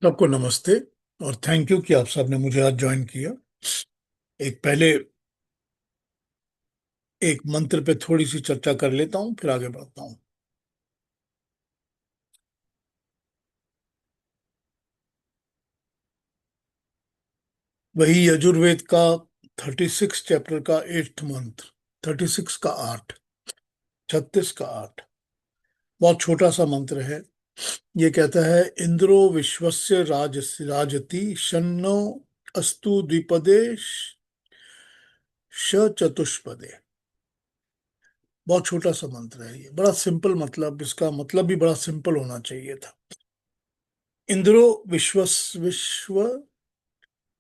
सबको नमस्ते और थैंक यू कि आप सबने मुझे आज ज्वाइन किया। एक पहले एक मंत्र पे थोड़ी सी चर्चा कर लेता हूँ, फिर आगे बढ़ता हूँ। वही यजुर्वेद का 36 चैप्टर का 8th मंत्र। 36 का 8, 36 का 8। बहुत छोटा सा मंत्र है। ये कहता है, इंद्रो विश्वस्य राजति शन्नो अस्तु द्विपदे चतुष्पदे। बहुत छोटा सा मंत्र है ये, बड़ा सिंपल, मतलब इसका मतलब भी बड़ा सिंपल होना चाहिए था। इंद्रो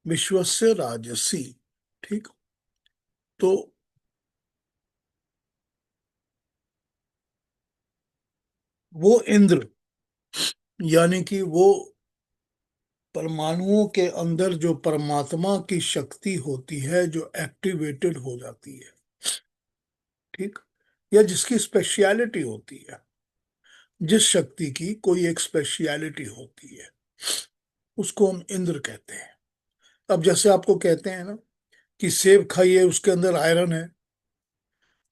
विश्वस्य राजसी। ठीक। तो वो इंद्र, यानी कि वो परमाणुओं के अंदर जो परमात्मा की शक्ति होती है, जो एक्टिवेटेड हो जाती है। ठीक। या जिसकी स्पेशलिटी होती है, जिस शक्ति की कोई एक स्पेशलिटी होती है, उसको हम इंद्र कहते हैं। अब जैसे आपको कहते हैं ना कि सेब खाइए, उसके अंदर आयरन है,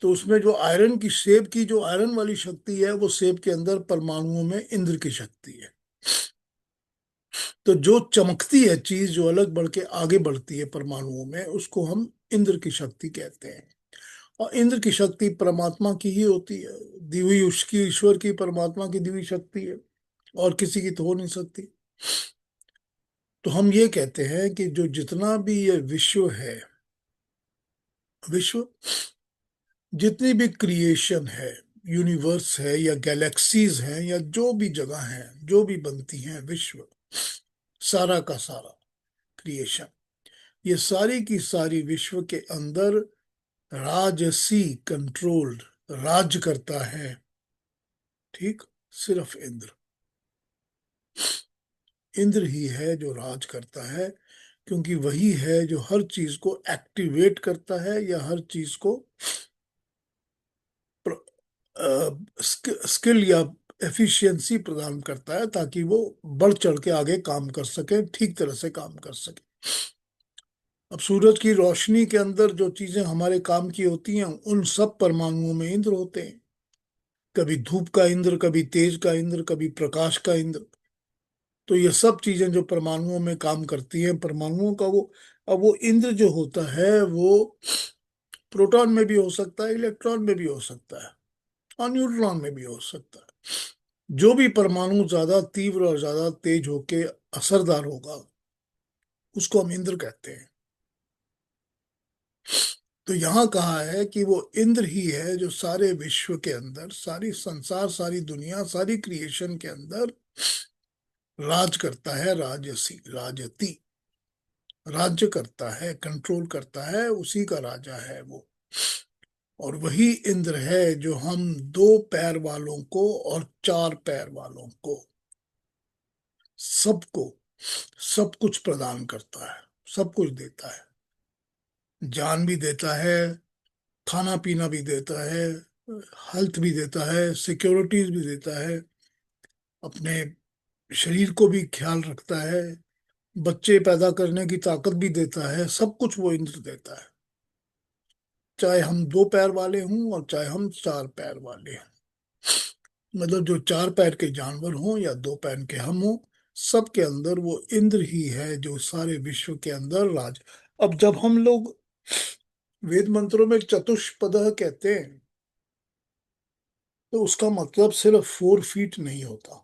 तो उसमें जो आयरन की, सेब की जो आयरन वाली शक्ति है, वो सेब के अंदर परमाणुओं में इंद्र की शक्ति है। तो जो चमकती है चीज, जो अलग बढ़ के आगे बढ़ती है परमाणुओं में, उसको हम इंद्र की शक्ति कहते हैं। और इंद्र की शक्ति परमात्मा की ही होती है, दी हुई उसकी, ईश्वर की, परमात्मा की दी हुई शक्ति है, और किसी की तो हो नहीं सकती। तो हम ये कहते हैं कि जो जितना भी ये विश्व है, विश्व, जितनी भी क्रिएशन है, यूनिवर्स है या गैलेक्सीज हैं या जो भी जगह हैं, जो भी बनती हैं, विश्व, सारा का सारा क्रिएशन, ये सारी की सारी विश्व के अंदर राजसी कंट्रोल्ड, राज करता है। ठीक। सिर्फ इंद्र, इंद्र ही है जो राज करता है, क्योंकि वही है जो हर चीज को एक्टिवेट करता है या हर चीज को स्किल या एफिशिएंसी प्रदान करता है, ताकि वो बढ़ चढ़ के आगे काम कर सके, ठीक तरह से काम कर सके। अब सूरज की रोशनी के अंदर जो चीजें हमारे काम की होती हैं, उन सब परमाणुओं में इंद्र होते हैं। कभी धूप का इंद्र, कभी तेज का इंद्र, कभी प्रकाश का इंद्र। तो ये सब चीजें जो परमाणुओं में काम करती हैं, परमाणुओं का वो, अब वो इंद्र जो होता है, वो प्रोटॉन में भी हो सकता है, इलेक्ट्रॉन में भी हो सकता है, और न्यूट्रॉन में भी हो सकता है। जो भी परमाणु ज्यादा तीव्र और ज्यादा तेज होके असरदार होगा, उसको हम इंद्र कहते हैं। तो यहाँ कहा है कि वो इंद्र ही है जो सारे विश्व के अंदर, सारी संसार, सारी दुनिया, सारी क्रिएशन के अंदर राज करता है, राजसी, राजती, राज्य करता है, कंट्रोल करता है, उसी का राजा है वो। और वही इंद्र है जो हम दो पैर वालों को और चार पैर वालों को, सबको सब कुछ प्रदान करता है, सब कुछ देता है। जान भी देता है, खाना पीना भी देता है, हेल्थ भी देता है, सिक्योरिटीज भी देता है, अपने शरीर को भी ख्याल रखता है, बच्चे पैदा करने की ताकत भी देता है, सब कुछ वो इंद्र देता है। चाहे हम दो पैर वाले हों और चाहे हम चार पैर वाले हों, मतलब जो चार पैर के जानवर हों या दो पैर के हम हों, सबके अंदर वो इंद्र ही है जो सारे विश्व के अंदर राज। अब जब हम लोग वेद मंत्रों में चतुष्पद कहते हैं, तो उसका मतलब सिर्फ 4 फीट नहीं होता।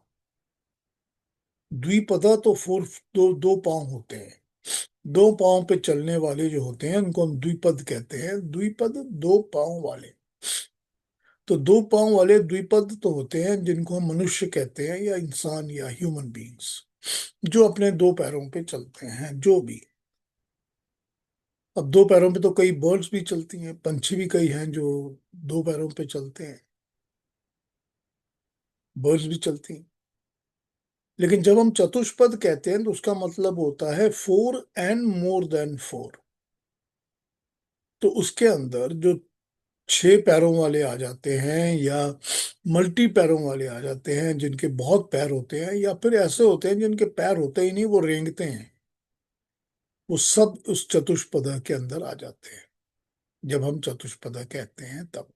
द्विपदा तो दो दो पांव होते हैं। दो पांव पे चलने वाले जो होते हैं, उनको हम द्विपद कहते हैं। द्विपद, दो पांव वाले। तो दो पांव वाले द्विपद तो होते हैं, जिनको हम मनुष्य कहते हैं, या इंसान, या ह्यूमन बींग्स, जो अपने दो पैरों पे चलते हैं, जो भी। अब दो पैरों पे तो कई बर्ड्स भी चलती हैं, पंछी भी कई हैं जो दो पैरों पे चलते हैं, बर्ड्स भी चलती हैं। लेकिन जब हम चतुष्पद कहते हैं, तो उसका मतलब होता है 4 and more than 4। तो उसके अंदर जो 6 पैरों वाले आ जाते हैं, या मल्टी पैरों वाले आ जाते हैं जिनके बहुत पैर होते हैं, या फिर ऐसे होते हैं जिनके पैर होते ही नहीं, वो रेंगते हैं, वो सब उस चतुष्पदा के अंदर आ जाते हैं जब हम चतुष्पदा कहते हैं तब।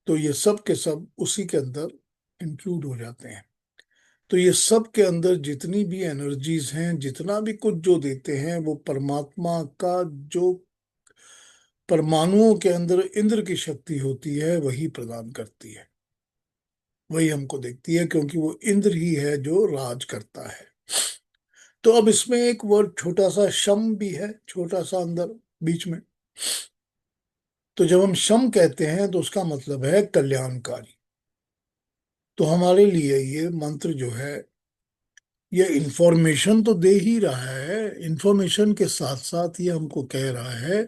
तो ये सब के सब उसी के अंदर इंक्लूड हो जाते हैं। तो ये सब के अंदर जितनी भी एनर्जीज हैं, जितना भी कुछ जो देते हैं, वो परमात्मा का जो परमाणुओं के अंदर इंद्र की शक्ति होती है वही प्रदान करती है, वही हमको देखती है, क्योंकि वो इंद्र ही है जो राज करता है। तो अब इसमें एक वर्ड छोटा सा शम भी है, छोटा सा अंदर बीच में। तो जब हम शम कहते हैं तो उसका मतलब है कल्याणकारी। तो हमारे लिए ये मंत्र जो है, ये इंफॉर्मेशन तो दे ही रहा है, इंफॉर्मेशन के साथ साथ ये हमको कह रहा है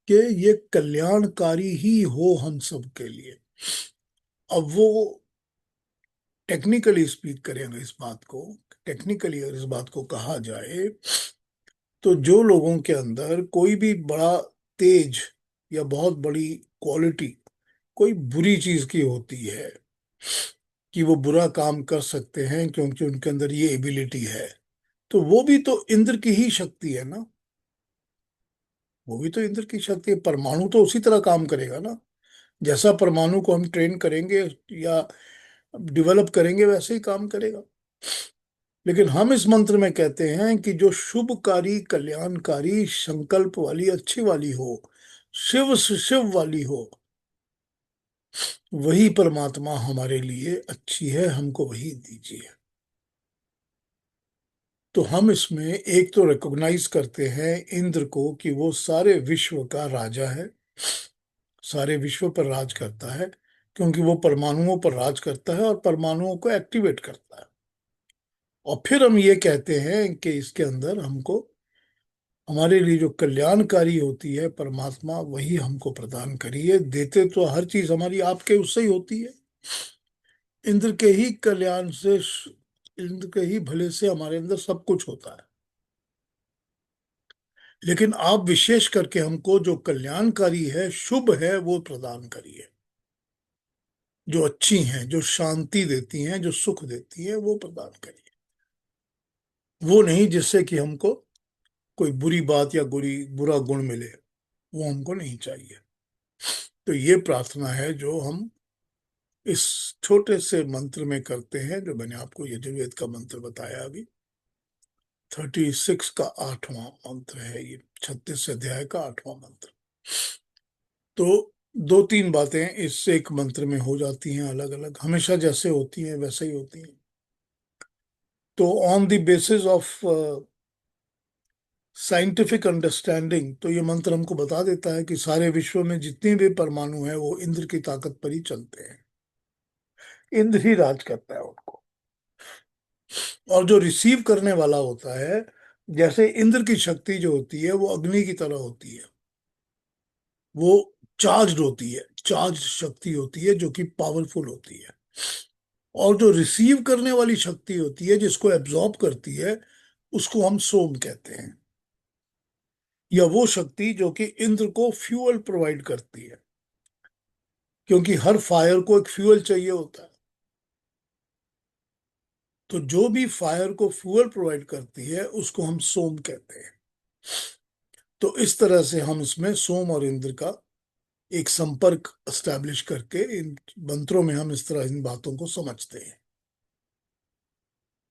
कि ये कल्याणकारी ही हो हम सब के लिए। अब वो टेक्निकली स्पीक करेंगे इस बात को, टेक्निकली अगर इस बात को कहा जाए, तो जो लोगों के अंदर कोई भी बड़ा तेज या बहुत बड़ी क्वालिटी कोई बुरी चीज की होती है, कि वो बुरा काम कर सकते हैं क्योंकि उनके अंदर ये एबिलिटी है, तो वो भी तो इंद्र की ही शक्ति है ना। वो भी तो इंद्र की शक्ति है। परमाणु तो उसी तरह काम करेगा ना, जैसा परमाणु को हम ट्रेन करेंगे या डेवलप करेंगे वैसे ही काम करेगा। लेकिन हम इस मंत्र में कहते हैं कि जो शुभकारी कल्याणकारी संकल्प वाली अच्छी वाली हो, शिव से शिव वाली हो, वही परमात्मा हमारे लिए अच्छी है, हमको वही दीजिए। तो हम इसमें एक तो रिकॉग्नाइज करते हैं इंद्र को कि वो सारे विश्व का राजा है, सारे विश्व पर राज करता है, क्योंकि वो परमाणुओं पर राज करता है और परमाणुओं को एक्टिवेट करता है। और फिर हम ये कहते हैं कि इसके अंदर हमको हमारे लिए जो कल्याणकारी होती है परमात्मा वही हमको प्रदान करिए। देते तो हर चीज हमारी आपके उससे ही होती है, इंद्र के ही कल्याण से, इंद्र के ही भले से हमारे अंदर सब कुछ होता है। लेकिन आप विशेष करके हमको जो कल्याणकारी है, शुभ है, वो प्रदान करिए। जो अच्छी हैं, जो शांति देती हैं, जो सुख देती हैं, वो प्रदान करिए। वो नहीं जिससे कि हमको कोई बुरी बात या बुरा गुण मिले, वो हमको नहीं चाहिए। तो ये प्रार्थना है जो हम इस छोटे से मंत्र में करते हैं, जो मैंने आपको यजुर्वेद का मंत्र बताया अभी। 36 का 8वां मंत्र है ये, 36 अध्याय का 8वां मंत्र। तो दो तीन बातें इस एक मंत्र में हो जाती हैं, अलग अलग, हमेशा जैसे होती हैं वैसे ही होती हैं। तो on the basis of scientific understanding, तो ये मंत्र हमको बता देता है कि सारे विश्व में जितने भी परमाणु हैं वो इंद्र की ताकत पर ही चलते हैं, इंद्र ही राज करता है उनको। और जो रिसीव करने वाला होता है, जैसे इंद्र की शक्ति जो होती है वो अग्नि की तरह होती है, वो चार्ज होती है, चार्ज शक्ति होती है जो कि पावरफुल होती है। और जो रिसीव करने वाली शक्ति होती है, जिसको एब्जॉर्ब करती है, उसको हम सोम कहते हैं, या वो शक्ति जो कि इंद्र को फ्यूअल प्रोवाइड करती है, क्योंकि हर फायर को एक फ्यूअल चाहिए होता है। तो जो भी फायर को फ्यूअल प्रोवाइड करती है उसको हम सोम कहते हैं। तो इस तरह से हम इसमें सोम और इंद्र का एक संपर्क एस्टैब्लिश करके इन मंत्रों में हम इस तरह इन बातों को समझते हैं।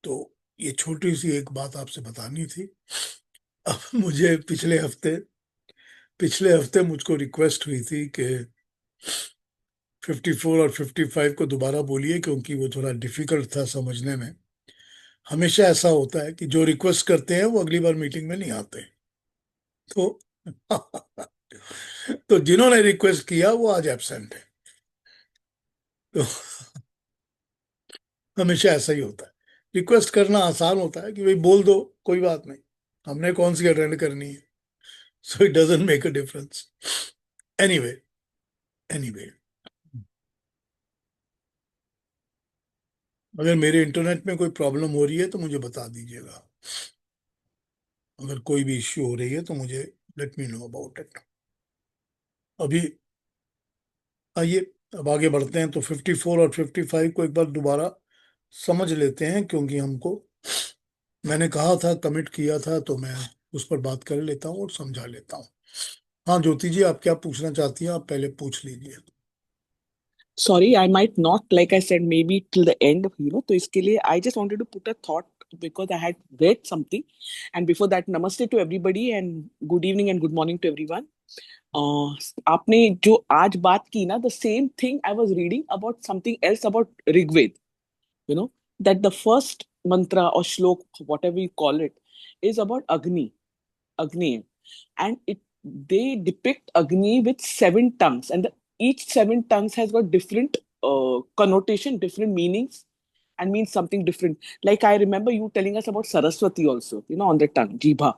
तो ये छोटी सी एक बात आपसे बतानी थी। अब मुझे पिछले हफ्ते मुझको रिक्वेस्ट हुई थी कि 54 और 55 को दोबारा बोलिए, क्योंकि वो थोड़ा डिफिकल्ट था समझने में। हमेशा ऐसा होता है कि जो रिक्वेस्ट करते हैं वो अगली बार मीटिंग में नहीं आते। तो तो जिन्होंने रिक्वेस्ट किया वो आज एब्सेंट है। तो हमेशा ऐसा ही होता है। रिक्वेस्ट करना आसान होता है कि भाई बोल दो, कोई बात नहीं, हमने कौन सी अटेंड करनी है, so it doesn't make a difference. Anyway, anyway, अगर मेरे इंटरनेट में कोई प्रॉब्लम हो रही है तो मुझे बता दीजिएगा। अगर कोई भी इश्यू हो रही है तो मुझे let me know about it. अभी आइए अब आगे बढ़ते हैं, तो 54 और 55 को एक बार दोबारा समझ लेते हैं, क्योंकि हमको, मैंने कहा था, कमिट किया था, तो मैं उस पर बात कर लेता हूँ और समझा लेता हूँ। हाँ ज्योति जी, आप क्या पूछना चाहती हैं, आप पहले पूछ लीजिए। Sorry, I might not, like I said, maybe till the end, तो इसके लिए I just wanted to put a thought because I had read something. And before that, namaste to everybody and good evening and good morning to everyone. आपने जो आज बात की ना, the same thing I was reading about something else about Rigved, you know, that the first mantra or shlok, whatever you call it, is about Agni, and it they depict Agni with seven tongues, and each seven tongues has got different connotation, different meanings, and means something different. Like I remember you telling us about Saraswati also, on the tongue, Jibha.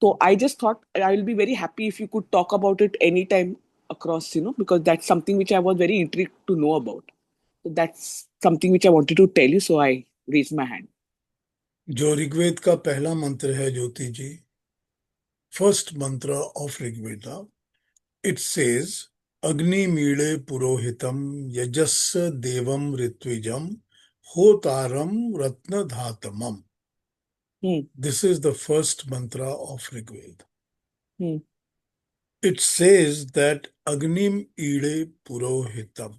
So I just thought I will be very happy if you could talk about it anytime across, because that's something which I was very intrigued to know about. So that's something which I wanted to tell you. So I raised my hand. जो ऋग्वेद का पहला मंत्र है Jyoti ji, first mantra of Rigveda, it says, अग्नि मीळे पुरोहितम यजस्य देवम ऋत्विजम होतारम रत्नधातमम। Hmm. This is the first mantra of Rigveda. Hmm. It says that Agnim Ide Purohitam.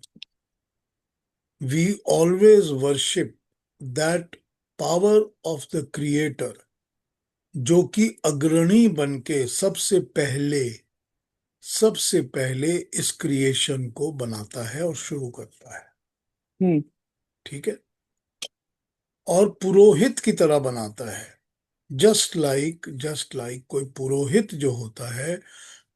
We always worship that power of the Creator, जो कि अग्रणी बन के सबसे पहले इस क्रिएशन को बनाता है और शुरू करता है। Hmm. ठीक है। और पुरोहित की तरह बनाता है। जस्ट लाइक कोई पुरोहित जो होता है,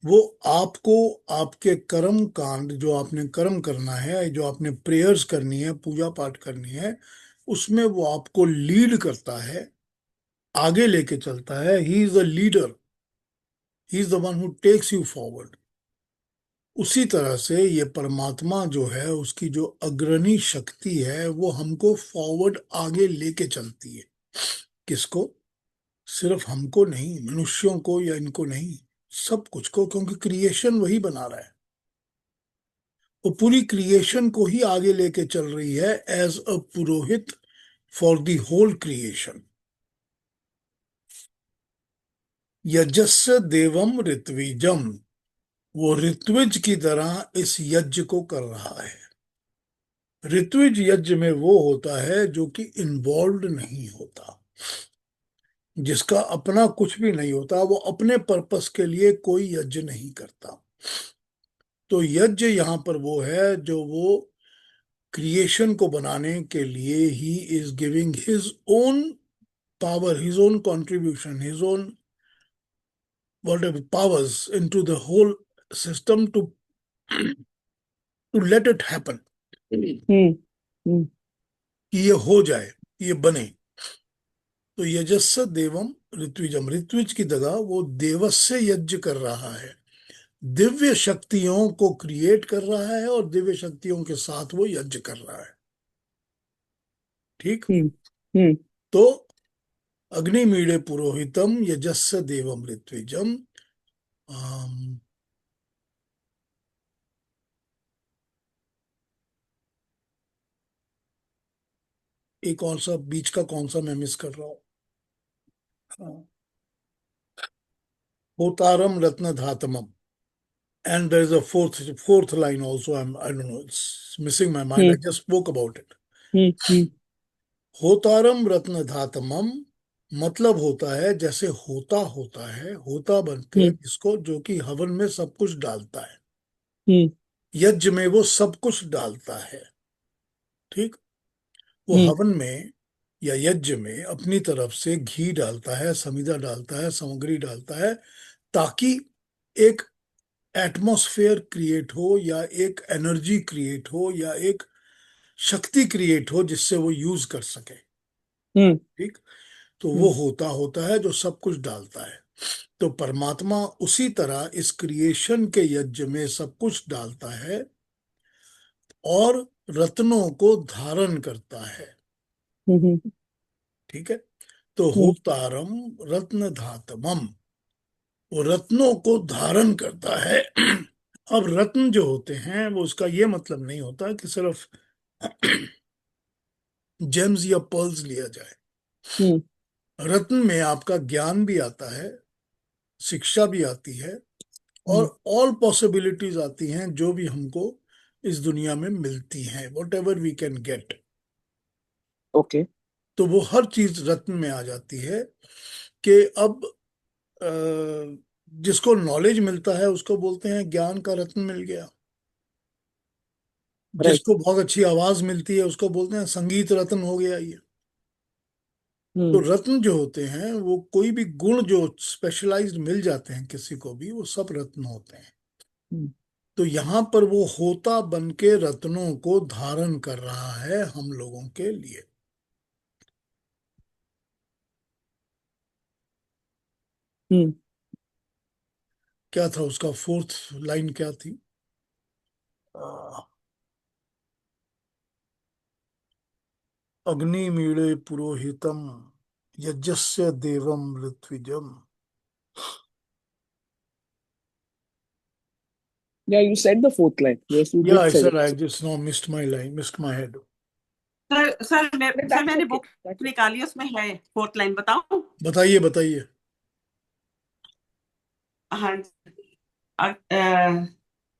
वो आपको, आपके कर्म कांड, जो आपने कर्म करना है, जो आपने प्रेयर्स करनी है, पूजा पाठ करनी है, उसमें वो आपको लीड करता है, आगे लेके चलता है। He is the leader, he is the one who takes you forward. उसी तरह से ये परमात्मा जो है, उसकी जो अग्रणी शक्ति है, वो हमको फॉरवर्ड आगे लेके चलती है। किसको? सिर्फ हमको नहीं, मनुष्यों को या इनको नहीं, सब कुछ को, क्योंकि क्रिएशन वही बना रहा है। वो पूरी क्रिएशन को ही आगे लेके चल रही है as a purohit for the whole creation. यजस्य देवम ऋत्विजम, वो ऋत्विज की तरह इस यज्ञ को कर रहा है। ऋत्विज यज्ञ में वो होता है जो कि इन्वॉल्व नहीं होता, जिसका अपना कुछ भी नहीं होता, वो अपने पर्पस के लिए कोई यज्ञ नहीं करता। तो यज्ञ यहाँ पर वो है जो वो क्रिएशन को बनाने के लिए he is giving his own power, his own contribution, his own whatever powers into the whole system to let it happen, कि Hmm. Hmm. ये हो जाए, ये बने। तो यजस्य देवम ऋत्विजम, ऋत्विज की जगह वो देवस्य यज्ञ कर रहा है, दिव्य शक्तियों को क्रिएट कर रहा है और दिव्य शक्तियों के साथ वो यज्ञ कर रहा है। ठीक। Hmm. Hmm. तो अग्निमीड़े पुरोहितम यजस्य देवम ऋत्विजम। एक और सा बीच का कौन सा मैं मिस कर रहा हूँ? हाँ, होतारम रत्न धातमम। And there is a fourth line also. I don't know. It's missing my mind. I Hmm. just spoke about it. Hmm. Hmm. होतारम रत्न धातमम मतलब होता है जैसे होता होता है, होता बनते हैं Hmm. जिसको, जो कि हवन में सब कुछ डालता है, Hmm. यज्ञ में वो सब कुछ डालता है। ठीक। वो Hmm. हवन में या यज्ञ में अपनी तरफ से घी डालता है, समीधा डालता है, सामग्री डालता है, ताकि एक एटमॉस्फेयर क्रिएट हो, या एक एनर्जी क्रिएट हो, या एक शक्ति क्रिएट हो जिससे वो यूज कर सके। Hmm. ठीक। तो वो Hmm. होता होता है जो सब कुछ डालता है। तो परमात्मा उसी तरह इस क्रिएशन के यज्ञ में सब कुछ डालता है और रत्नों को धारण करता है। Hmm. ठीक है। तो Hmm. होतारम रत्न धातमम, वो रत्नों को धारण करता है। अब रत्न जो होते हैं वो, उसका ये मतलब नहीं होता कि सिर्फ जेम्स या पर्ल्स लिया जाए। हम्म रत्न में आपका ज्ञान भी आता है, शिक्षा भी आती है, और हम्म ऑल पॉसिबिलिटीज आती हैं जो भी हमको इस दुनिया में मिलती हैं, whatever we can get. Okay. तो वो हर चीज रत्न में आ जाती है। कि अब अ, जिसको नॉलेज मिलता है उसको बोलते हैं ज्ञान का रत्न मिल गया। राइट। जिसको बहुत अच्छी आवाज मिलती है उसको बोलते हैं संगीत रत्न हो गया ये। तो हम्म रत्न जो होते हैं वो कोई भी गुण जो स्पेशलाइज्ड मिल जाते हैं किसी को भी, वो सब रत्न होते हैं। हम्म तो यहाँ पर वो होता बन के रत्नों को धारण कर रहा है हम लोगों के लिए। हम्म। क्या था उसका फोर्थ लाइन, क्या थी? आ, अग्निमीळे पुरोहितम यज्ञस्य देवम ऋत्विजम। Yeah, you said the fourth line. Yes, you या did I say said, it. I just now missed my line, missed my head. But sir that's मैंने okay. Book That's okay. निकाली, उसमें है fourth line, बताऊं? बताइए बताइए। हाँ।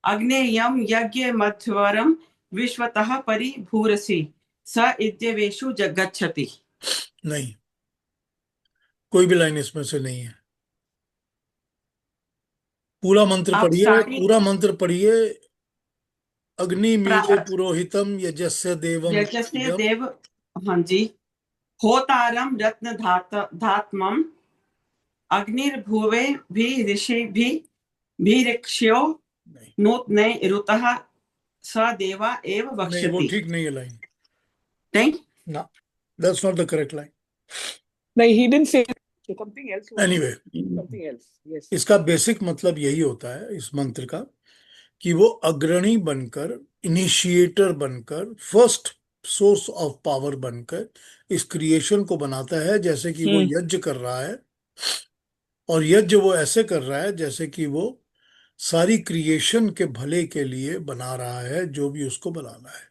अग्नेयम यज्ञ मध्वरम विश्वतः परिभूरसि स इत्यवेषु गच्छति। नहीं, कोई भी लाइन इसमें से नहीं है। पूरा मंत्र आप पढ़िए, स्टार्टिंग पूरा मंत्र पढ़िए। अग्नि मीळे पुरोहितम यजस्य देवम यज्ञस्य ऋत्विजम। देव, हाँ जी, होतारम रत्न धात्मम अग्निर्भुवे भी ऋषि भी ऋक्ष्यो नहीं, नूत्ने ऋतः स देवा एव नहीं वो वक्ष्यति। ठीक नहीं है लाइन। नहीं। ना, that's not the correct line. No, he didn't say something else was anyway, there. Something else. Yes. इसका बेसिक मतलब यही होता है इस मंत्र का, कि वो अग्रणी बनकर, इनिशिएटर बनकर, फर्स्ट सोर्स ऑफ पावर बनकर इस क्रिएशन को बनाता है, जैसे कि वो Hmm. यज्ञ कर रहा है। और यज्ञ वो ऐसे कर रहा है जैसे कि वो सारी क्रिएशन के भले के लिए बना रहा है जो भी उसको बनाना है।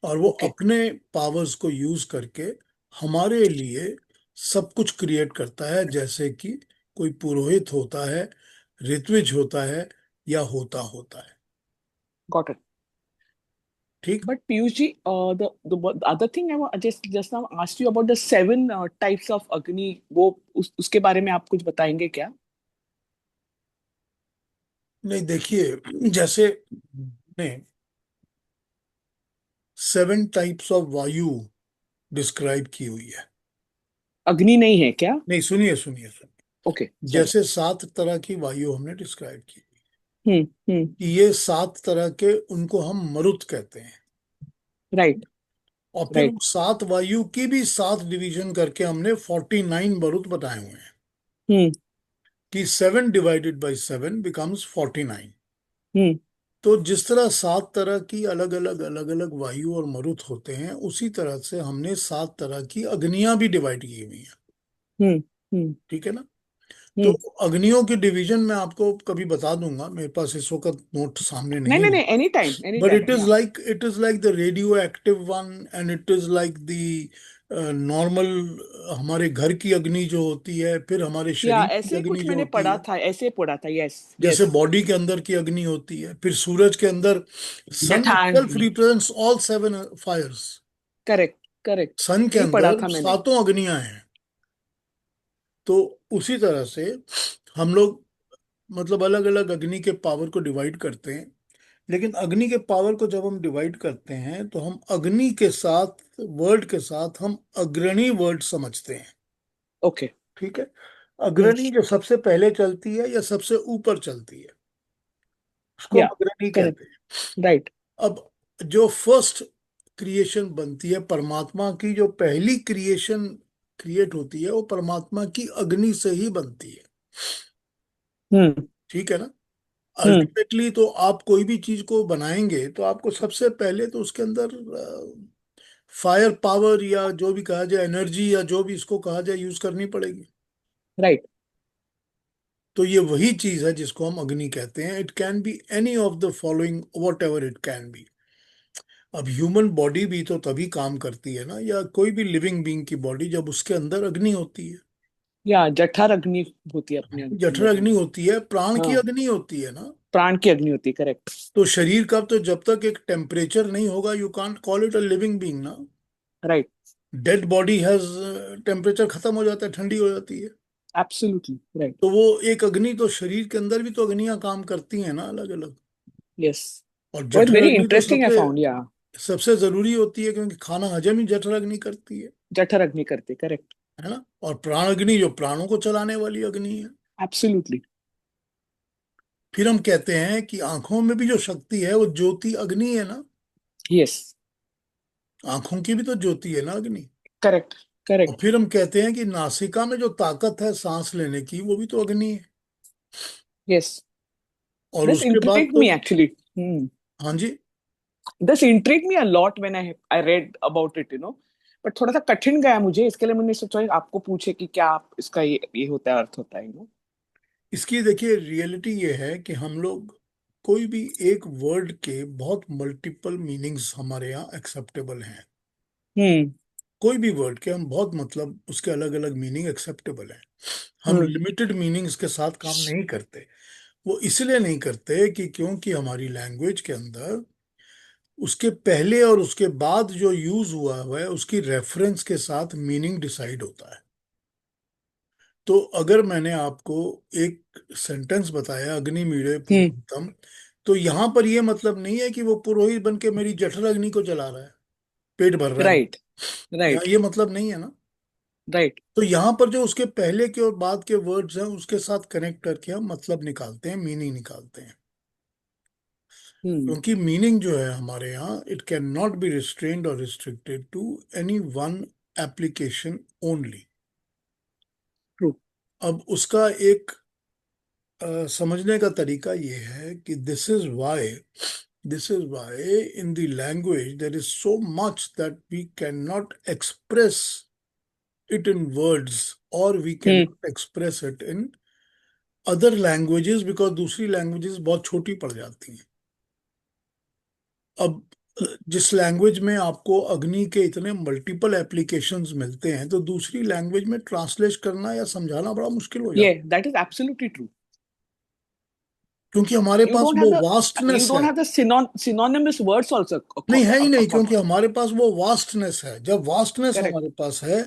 और वो Okay. अपने पावर्स को यूज करके हमारे लिए सब कुछ क्रिएट करता है, जैसे कि कोई पुरोहित होता है, ऋत्विज होता है, या होता होता है। Got it. ठीक। But Piyush ji, the other thing I just now asked you about the seven types of Agni. वो उसके बारे में आप कुछ बताएंगे क्या? नहीं, देखिए, जैसे ने 7 टाइप्स ऑफ वायु डिस्क्राइब की हुई है। अग्नि नहीं है क्या? नहीं, सुनिए सुनिए सुनिए। Okay. Sorry. जैसे 7 तरह की वायु हमने डिस्क्राइब की हम्म। कि ये 7 तरह के, उनको हम मरुत कहते हैं। Right. और फिर Right. उस 7 वायु की भी 7 डिवीजन करके हमने 49 मरुत बताए हुए हैं। हम्म कि 7 डिवाइडेड बाई 7 बिकम्स 49। हम्म। तो जिस तरह 7 तरह की अलग अलग वायु और मरुत होते हैं, उसी तरह से हमने 7 तरह की अग्नियां भी डिवाइड की हुई हैं। हम्म हम्म ठीक है ना? तो हम्म। अग्नियों की डिवीजन मैं आपको कभी बता दूंगा, मेरे पास इस वक्त नोट सामने नहीं नहीं नहीं है। नहीं, any time any but time, yeah. It is like the radio active one, and it is like the normal, हमारे घर की अग्नि जो होती है, फिर हमारे या शरीर की ऐसे ही अग्नि कुछ जो मैंने होती पढ़ा है, था, ऐसे पढ़ा था। यस जैसे यस। बॉडी के अंदर की अग्नि होती है, फिर सूरज के अंदर सन इटसेल्फ जठान। Represents all 7 fires. Correct correct. Sun के यही पढ़ा अंदर था मैंने। सातों अग्नियां हैं। तो उसी तरह से हम लोग, मतलब अलग अलग अग्नि के पावर को डिवाइड करते हैं। लेकिन अग्नि के पावर को जब हम डिवाइड करते हैं तो हम अग्नि के साथ, वर्ड के साथ हम अग्रणी वर्ड समझते हैं। ओके। ठीक है? हम्म। अग्रणी जो सबसे पहले चलती है या सबसे ऊपर चलती है, उसको या हम अग्रणी करेक्ट। कहते हैं। राइट। अब जो फर्स्ट क्रिएशन बनती है, परमात्मा की जो पहली क्रिएशन क्रिएट होती है, वो परमात्मा की अग्नि से ही बनती है। हम्म ठीक है ना? हम्म। अल्टीमेटली तो आप कोई भी चीज को बनाएंगे तो आपको सबसे पहले तो उसके अंदर फायर पावर, या जो भी कहा जाए, एनर्जी, या जो भी इसको कहा जाए, यूज करनी पड़ेगी। राइट। तो ये वही चीज है जिसको हम अग्नि कहते हैं। It can be any of the following what ever it can be. अब ह्यूमन बॉडी भी तो तभी काम करती है ना, या कोई भी लिविंग बीइंग की बॉडी, जब उसके अंदर अग्नि होती है। या जठर अग्नि होती है अपने जठर अंदर। अग्नि होती है, प्राण की हाँ, अग्नि होती है ना। प्राण की अग्नि होती है, करेक्ट। तो शरीर का तो जब तक एक टेम्परेचर नहीं होगा, you can't call it a living being ना। Right. Dead body has, temperature खत्म हो जाता है, ठंडी हो जाती है। Absolutely right. तो वो एक अग्नि, तो शरीर के अंदर भी तो अग्नियां काम करती हैं ना, अलग अलग। यस। और वो जठर वेरी अग्नि तो इंटरेस्टिंग, आई सबसे फाउंड, या सबसे जरूरी होती है, क्योंकि खाना हजम ही जठर अग्नि करती जठर अग्नि करते, करेक्ट। है ना। और प्राण अग्नि जो प्राणों को चलाने वाली अग्नि है। एब्सोल्युटली। फिर हम कहते हैं कि आंखों में भी जो शक्ति है वो ज्योति अग्नि है ना। यस। आंखों की भी तो ज्योति है ना, अग्नि। करेक्ट। और करेक्ट। फिर हम कहते हैं कि नासिका में जो ताकत है सांस लेने की, वो भी तो अग्नि है। यस। और दिस उसके बाद intrigued तो, me actually. हाँ जी। This intrigued me a lot when I read about it, but थोड़ा सा कठिन गया मुझे, इसके लिए मैंने सोचा आपको पूछे कि क्या आप इसका ये होता है, अर्थ होता है। इसकी देखिए रियलिटी ये है कि हम लोग कोई भी एक वर्ड के बहुत मल्टीपल मीनिंग्स हमारे यहाँ एक्सेप्टेबल हैं। हम्म। कोई भी वर्ड के हम बहुत, मतलब उसके अलग अलग मीनिंग एक्सेप्टेबल हैं। हम हम्म। लिमिटेड मीनिंग्स के साथ काम नहीं करते। वो इसलिए नहीं करते कि क्योंकि हमारी लैंग्वेज के अंदर उसके पहले और उसके बाद जो यूज हुआ है उसकी रेफरेंस के साथ मीनिंग डिसाइड होता है। तो अगर मैंने आपको एक सेंटेंस बताया, अग्नि मीड़े हम्म। पुरोहितम, तो यहां पर यह मतलब नहीं है कि वो पुरोहित बन के मेरी जठर अग्नि को जला रहा है, पेट भर रहा है। राइट। यहाँ राइट। ये मतलब नहीं है ना। राइट। तो यहाँ पर जो उसके पहले के और बाद के वर्ड्स हैं उसके साथ कनेक्ट करके हम मतलब निकालते हैं, मीनिंग निकालते हैं। हम्म। क्योंकि मीनिंग जो है हमारे यहाँ, it can not be restrained और restricted to any one application only. True. अब उसका एक समझने का तरीका ये है कि this is why in the language there is so much that we can not express it in words, और we can hmm. Not express it in other languages, because दूसरी लैंग्वेजेस बहुत छोटी पड़ जाती हैं। अब जिस लैंग्वेज में आपको अग्नि के इतने मल्टीपल एप्लीकेशंस मिलते हैं, तो दूसरी लैंग्वेज में ट्रांसलेट करना या समझाना बड़ा मुश्किल हो ये जाता है। That is absolutely true. क्योंकि हमारे you पास don't have वो the you वास्टनेस don't है। have the synonymous words also नहीं है ही नहीं, क्योंकि हमारे पास वो वास्टनेस है। जब वास्टनेस correct. हमारे पास है,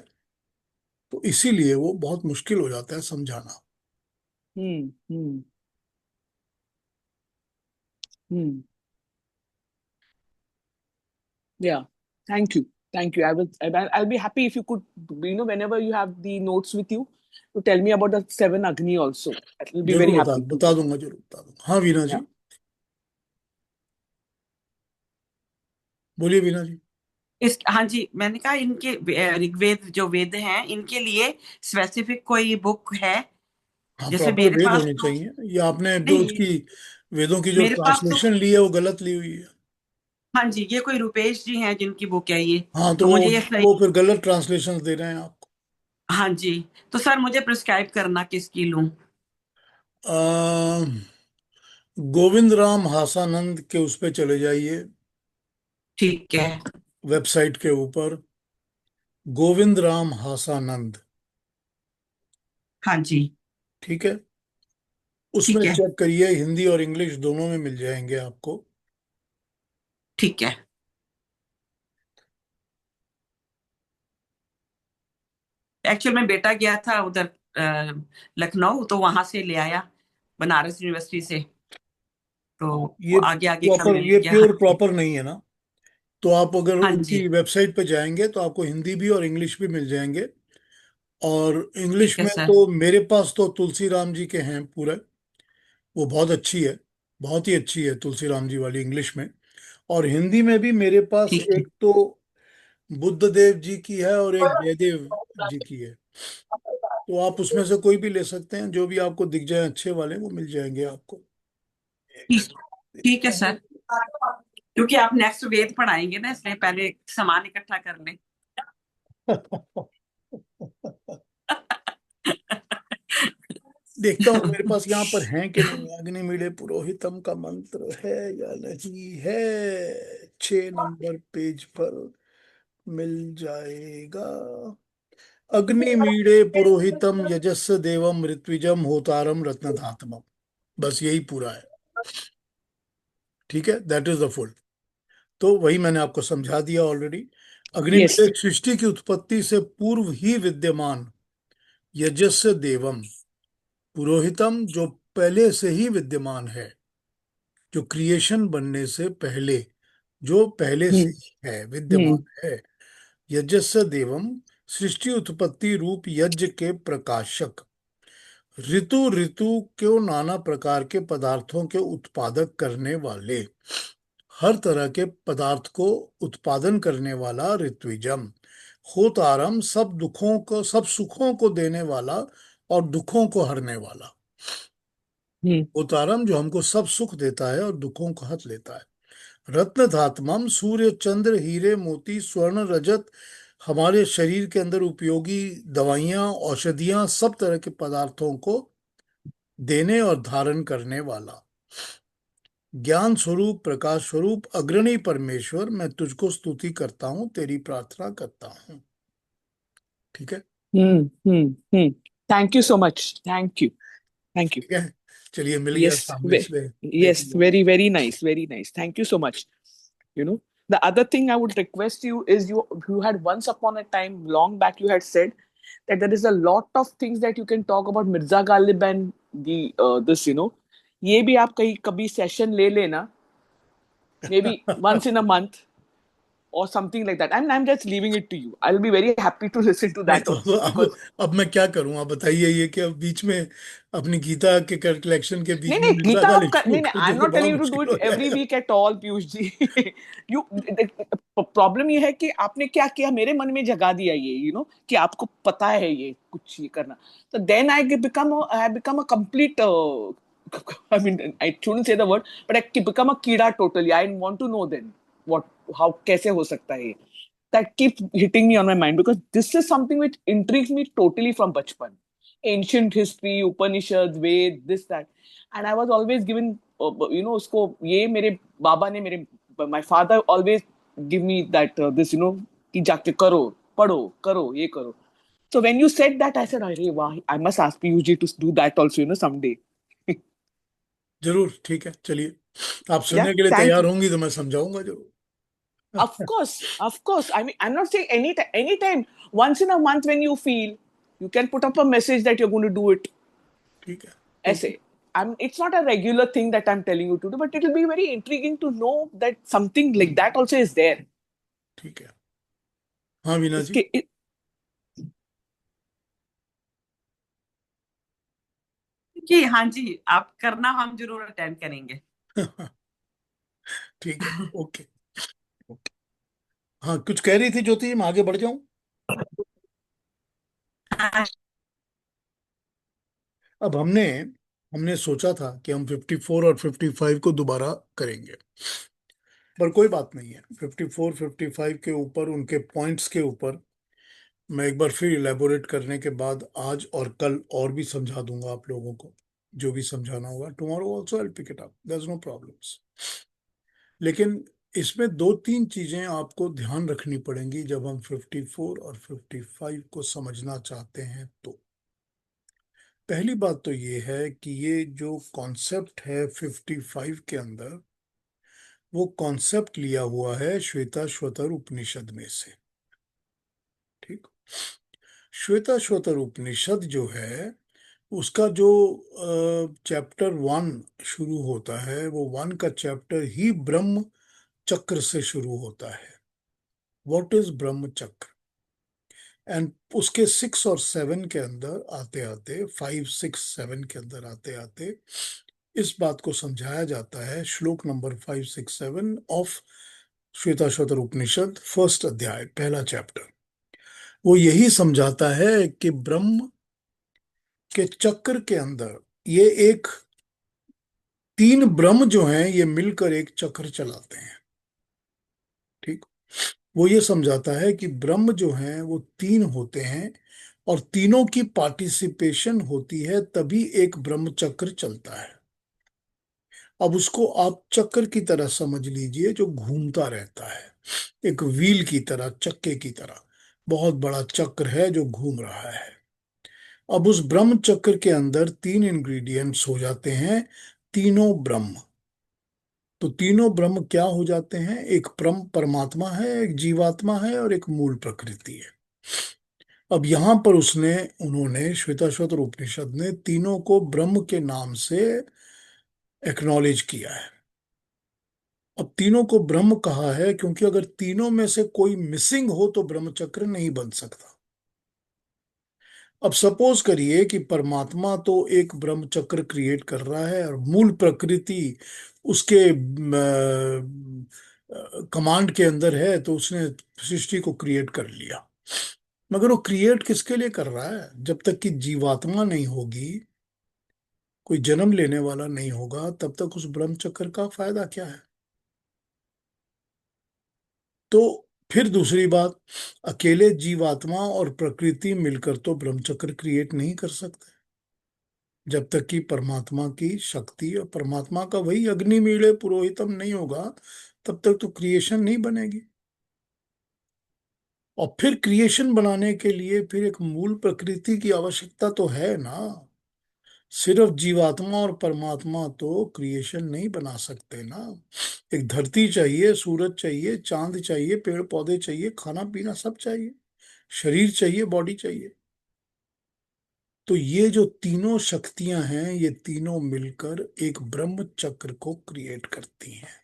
तो इसीलिए वो बहुत मुश्किल हो जाता है समझाना। हम्म। हम्म। हम्म। Yeah. Thank you. I'll be happy if you could, whenever you have the notes with you, to tell me about the seven Agni also. I will be very जरूर बता happy to. बता दूंगा, जरूर बता दूंगा। हाँ वीना Yeah. जी, बोलिए वीना जी। इस हाँ जी, मैंने कहा इनके ऋग्वेद जो वेद हैं इनके लिए स्पेसिफिक कोई बुक है? हाँ, जैसे प्रॉपर मेरे वेद पास होने तो चाहिए। या आपने जो नहीं, उसकी वेदों की जो मेरे पास तो ट्रांसलेशन ली है वो गलत ली हुई है। हाँ जी, ये कोई रुपेश जी हैं जिनकी बुक है ये। हाँ, तो तो वो मुझे ये सही, वो फिर गलत ट्रांसलेशन दे रहे हैं आपको। हाँ जी। तो सर मुझे प्रिस्क्राइब करना किसकी लूं? गोविंद राम हासानंद के उस पे चले जाइए, ठीक है। वेबसाइट के ऊपर, गोविंद राम हासानंद। हाँ जी। ठीक है। उसमें ठीक है। चेक करिए, हिंदी और इंग्लिश दोनों में मिल जाएंगे आपको। ठीक है। एक्चुअल में बेटा गया था उधर लखनऊ, तो वहां से ले आया, बनारस यूनिवर्सिटी से। तो वो ये आगे आगे का प्रॉपर, मिल ये गया। हाँ प्योर जी। प्रॉपर नहीं है ना। तो आप अगर हाँ जी। उनकी वेबसाइट पे जाएंगे तो आपको हिंदी भी और इंग्लिश भी मिल जाएंगे। और इंग्लिश ठीक है में सर। तो मेरे पास तो तुलसी राम जी के हैं पूरे, वो बहुत अच्छी है, बहुत ही अच्छी है तुलसी राम जी वाली इंग्लिश में। और हिंदी में भी मेरे पास ठीक है। एक तो बुद्ध देव जी की है और एक जयदेव जी की है। तो आप उसमें से कोई भी ले सकते हैं, जो भी आपको दिख जाए अच्छे वाले वो मिल जाएंगे आपको। ठीक ठीक है सर। क्योंकि आप नेक्स्ट वेद पढ़ाएंगे ना, इसलिए पहले सामान इकट्ठा कर लें। देखता हूँ मेरे पास यहाँ पर है कि नहीं, अग्निमीडे पुरोहितम का मंत्र है या नहीं है। 6 नंबर पेज पर मिल जाएगा। अग्निमीडे पुरोहितम यजस्य देवम ऋत्विजम होतारम रत्नधातमम। बस यही पूरा है। ठीक है, दैट इज द फुल। तो वही मैंने आपको समझा दिया ऑलरेडी। Yes. अग्निमीड सृष्टि की उत्पत्ति से पूर्व ही विद्यमान यजस्य देवम, पुरोहितम जो पहले से ही विद्यमान है, जो क्रिएशन बनने से पहले, जो पहले से Hmm. ही है, Hmm. विद्यमान है। यजस्य देवम, सृष्टि उत्पत्ति रूप यज्ञ के प्रकाशक, ऋतु ऋतु को नाना प्रकार के पदार्थों के उत्पादक करने वाले, हर तरह के पदार्थ को उत्पादन करने वाला ऋत्विजम, होतारम सब दुखों को, सब सुखों को देने वाला और दुखों को हरने वाला। Hmm. होतारम जो हमको सब सुख देता है और दुखों को हर लेता है। रत्न धातमम, सूर्य चंद्र हीरे मोती स्वर्ण रजत, हमारे शरीर के अंदर उपयोगी दवाइयां औषधियां सब तरह के पदार्थों को देने और धारण करने वाला, ज्ञान स्वरूप प्रकाश स्वरूप अग्रणी परमेश्वर, मैं तुझको स्तुति करता हूं, तेरी प्रार्थना करता हूं। ठीक है। Hmm. Hmm. Hmm. Thank you so much. Thank you. Thank you. ठीक है, चलिए मिल गया Yes. सामने से Yes. देखेंगे। Very, very nice. Very nice. Thank you so much. You know, the other thing I would request you is you had once upon a time, long back, you had said that there is a lot of things that you can talk about Mirza Ghalib and the this, ये भी आप कहीं कभी session ले लेना, maybe once in a month or something like that. I'm just leaving it to you. I'll be very happy to listen to नहीं that तो also अब because अब मैं क्या करूं, आप बताइए। ये कि अब बीच में अपनी गीता के कलेक्शन के बीच नहीं में नहीं मिर्जा गीता गालिब आप शुरू नहीं नहीं कर आई दूं एम तो नॉट बड़ा टेलिंग यू टू डू मुश्किल इट हो एवरी जाएगा। Week at all Piyush ji you problem ये है कि आपने क्या किया, मेरे मन में जगा दिया ये कि आपको पता है ये कुछ ये करना, तो then I become a complete I mean, I shouldn't say the word, but I become a कीड़ा totally. I want to know then how कैसे हो सकता है ये. That keeps hitting me on my mind because this is something which intrigues me totally from bachpan. Ancient history, Upanishads, Ved, this that, and I was always given, उसको ये मेरे बाबा ने मेरे my father always give me that कि जाके करो पढ़ो करो ये करो. So when you said that, I said, "Arey wow, I must ask Piyush ji to do that also, someday." जरूर, ठीक है, चलिए। आप Yeah, सुनने के लिए thank तैयार you. होंगी तो मैं समझाऊंगा जरूर। Of course. I mean, I'm not saying anytime. Once in a month, when you feel, you can put up a message that you're going to do it. ठीक है, okay. Essay. It's not a regular thing that I'm telling you to do, but it will be very intriguing to know that something like that also is there. ठीक है। हाँ वीना जी। इसके कि हाँ जी, आप करना, हम जरूर अटेंड करेंगे। ठीक है, ओके ओके। हाँ, कुछ कह रही थी ज्योति, मैं आगे बढ़ जाऊं। हाँ अब हमने हमने सोचा था कि हम 54 और 55 को दोबारा करेंगे, पर कोई बात नहीं है। 54 55 के ऊपर, उनके पॉइंट्स के ऊपर मैं एक बार फिर इलेबोरेट करने के बाद आज और कल और भी समझा दूंगा आप लोगों को, जो भी समझाना होगा। Tomorrow also I pick it up, there is no problems. लेकिन इसमें दो तीन चीजें आपको ध्यान रखनी पड़ेंगी जब हम 54 और 55 को समझना चाहते हैं। तो पहली बात तो ये है कि ये जो कॉन्सेप्ट है 55 के अंदर, वो कॉन्सेप्ट लिया हुआ है श्वेताश्वतर उपनिषद में से। ठीक। श्वेताश्वतर उपनिषद जो है, उसका जो चैप्टर 1 शुरू होता है, वो 1 का चैप्टर ही ब्रह्म चक्र से शुरू होता है। व्हाट इज ब्रह्म चक्र? एंड उसके 6 और 7 के अंदर आते आते, 5 6 7 के अंदर आते आते इस बात को समझाया जाता है। श्लोक number 5 6 7 of Shvetashvatara Upanishad, first अध्याय, पहला चैप्टर, वो यही समझाता है कि ब्रह्म के चक्र के अंदर ये एक, तीन ब्रह्म जो हैं ये मिलकर एक चक्र चलाते हैं। ठीक। वो ये समझाता है कि ब्रह्म जो हैं वो तीन होते हैं और तीनों की पार्टिसिपेशन होती है तभी एक ब्रह्म चक्र चलता है। अब उसको आप चक्र की तरह समझ लीजिए जो घूमता रहता है, एक व्हील की तरह, चक्के की तरह बहुत बड़ा चक्र है जो घूम रहा है। अब उस ब्रह्म चक्र के अंदर तीन इंग्रेडिएंट्स हो जाते हैं, तीनों ब्रह्म। तो तीनों ब्रह्म क्या हो जाते हैं? एक परमात्मा है, एक जीवात्मा है और एक मूल प्रकृति है। अब यहां पर उन्होंने श्वेताश्वतर उपनिषद ने तीनों को ब्रह्म के नाम से एक्नॉलेज किया है। अब तीनों को ब्रह्म कहा है क्योंकि अगर तीनों में से कोई मिसिंग हो तो ब्रह्म चक्र नहीं बन सकता। अब सपोज करिए कि परमात्मा तो एक ब्रह्म चक्र क्रिएट कर रहा है और मूल प्रकृति उसके कमांड के अंदर है, तो उसने सृष्टि को क्रिएट कर लिया। मगर वो क्रिएट किसके लिए कर रहा है? जब तक कि जीवात्मा नहीं होगी, कोई जन्म लेने वाला नहीं होगा, तब तक उस ब्रह्म चक्र का फायदा क्या है? तो फिर दूसरी बात, अकेले जीवात्मा और प्रकृति मिलकर तो ब्रह्म चक्र क्रिएट नहीं कर सकते। जब तक कि परमात्मा की शक्ति और परमात्मा का वही अग्नि मीळे पुरोहितम नहीं होगा, तब तक तो क्रिएशन नहीं बनेगी। और फिर क्रिएशन बनाने के लिए फिर एक मूल प्रकृति की आवश्यकता तो है ना। सिर्फ जीवात्मा और परमात्मा तो क्रिएशन नहीं बना सकते ना। एक धरती चाहिए, सूरज चाहिए, चांद चाहिए, पेड़ पौधे चाहिए, खाना पीना सब चाहिए, शरीर चाहिए, बॉडी चाहिए। तो ये जो तीनों शक्तियां हैं, ये तीनों मिलकर एक ब्रह्म चक्र को क्रिएट करती हैं।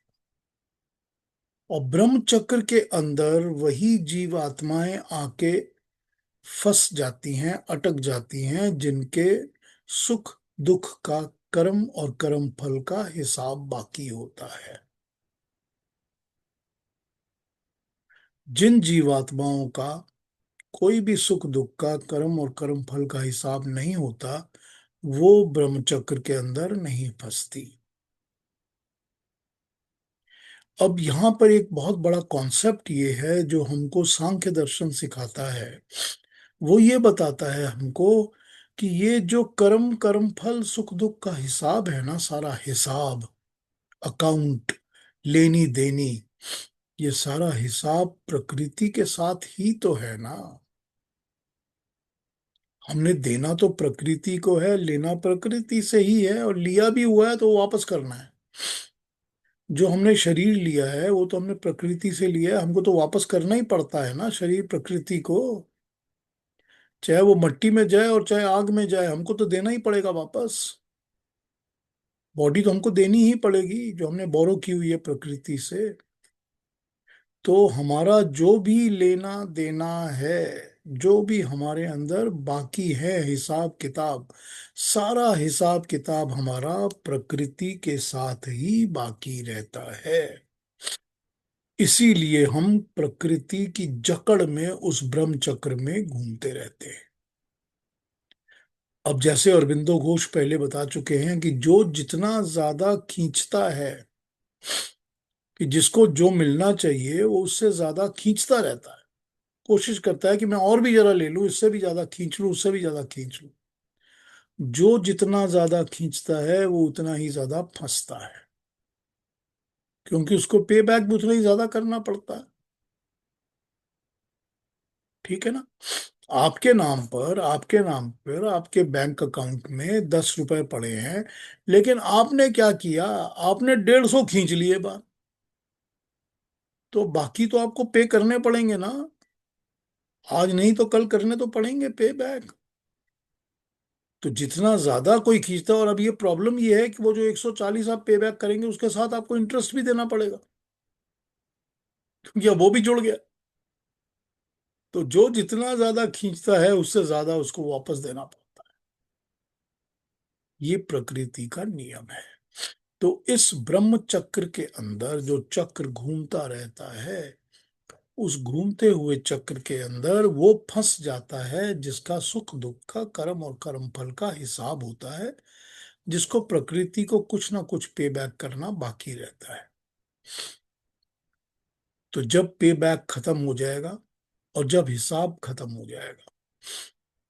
और ब्रह्म चक्र के अंदर वही जीव आत्माएं आके फंस जाती हैं, अटक जाती हैं, जिनके सुख दुख का कर्म और कर्म फल का हिसाब बाकी होता है। जिन जीवात्माओं का कोई भी सुख दुख का कर्म और कर्म फल का हिसाब नहीं होता, वो ब्रह्म चक्र के अंदर नहीं फंसती। अब यहाँ पर एक बहुत बड़ा कॉन्सेप्ट ये है जो हमको सांख्य दर्शन सिखाता है। वो ये बताता है हमको कि ये जो कर्म कर्म फल सुख दुख का हिसाब है ना, सारा हिसाब, अकाउंट, लेनी देनी, ये सारा हिसाब प्रकृति के साथ ही तो है ना। हमने देना तो प्रकृति को है, लेना प्रकृति से ही है, और लिया भी हुआ है तो वापस करना है। जो हमने शरीर लिया है वो तो हमने प्रकृति से लिया है, हमको तो वापस करना ही पड़ता है ना शरीर प्रकृति को। चाहे वो मट्टी में जाए और चाहे आग में जाए, हमको तो देना ही पड़ेगा वापस। बॉडी तो हमको देनी ही पड़ेगी जो हमने बोरो की हुई है प्रकृति से। तो हमारा जो भी लेना देना है, जो भी हमारे अंदर बाकी है हिसाब किताब, सारा हिसाब किताब हमारा प्रकृति के साथ ही बाकी रहता है। इसीलिए हम प्रकृति की जकड़ में उस ब्रह्म चक्र में घूमते रहते हैं। अब जैसे अरविंदो घोष पहले बता चुके हैं कि जो जितना ज्यादा खींचता है, कि जिसको जो मिलना चाहिए वो उससे ज्यादा खींचता रहता है, कोशिश करता है कि मैं और भी जरा ले लूं, इससे भी ज्यादा खींच लूं, उससे भी ज्यादा खींच लूं। जो जितना ज्यादा खींचता है वो उतना ही ज्यादा फंसता है, क्योंकि उसको पे बैक भी उतना ही ज्यादा करना पड़ता है। ठीक है ना। आपके नाम पर आपके बैंक अकाउंट में 10 रुपए पड़े हैं, लेकिन आपने क्या किया? आपने 150 खींच लिए बार, तो बाकी तो आपको पे करने पड़ेंगे ना। आज नहीं तो कल करने तो पड़ेंगे पे बैक। तो जितना ज्यादा कोई खींचता है, और अब ये प्रॉब्लम ये है कि वो जो 140 आप पे बैक करेंगे उसके साथ आपको इंटरेस्ट भी देना पड़ेगा, क्योंकि अब वो भी जुड़ गया। तो जो जितना ज्यादा खींचता है उससे ज्यादा उसको वापस देना पड़ता है। ये प्रकृति का नियम है। तो इस ब्रह्म चक्र के अंदर जो चक्र घूमता रहता है, उस घूमते हुए चक्र के अंदर वो फंस जाता है जिसका सुख दुख का कर्म और कर्म फल का हिसाब होता है, जिसको प्रकृति को कुछ ना कुछ पे बैक करना बाकी रहता है। तो जब पे बैक खत्म हो जाएगा और जब हिसाब खत्म हो जाएगा,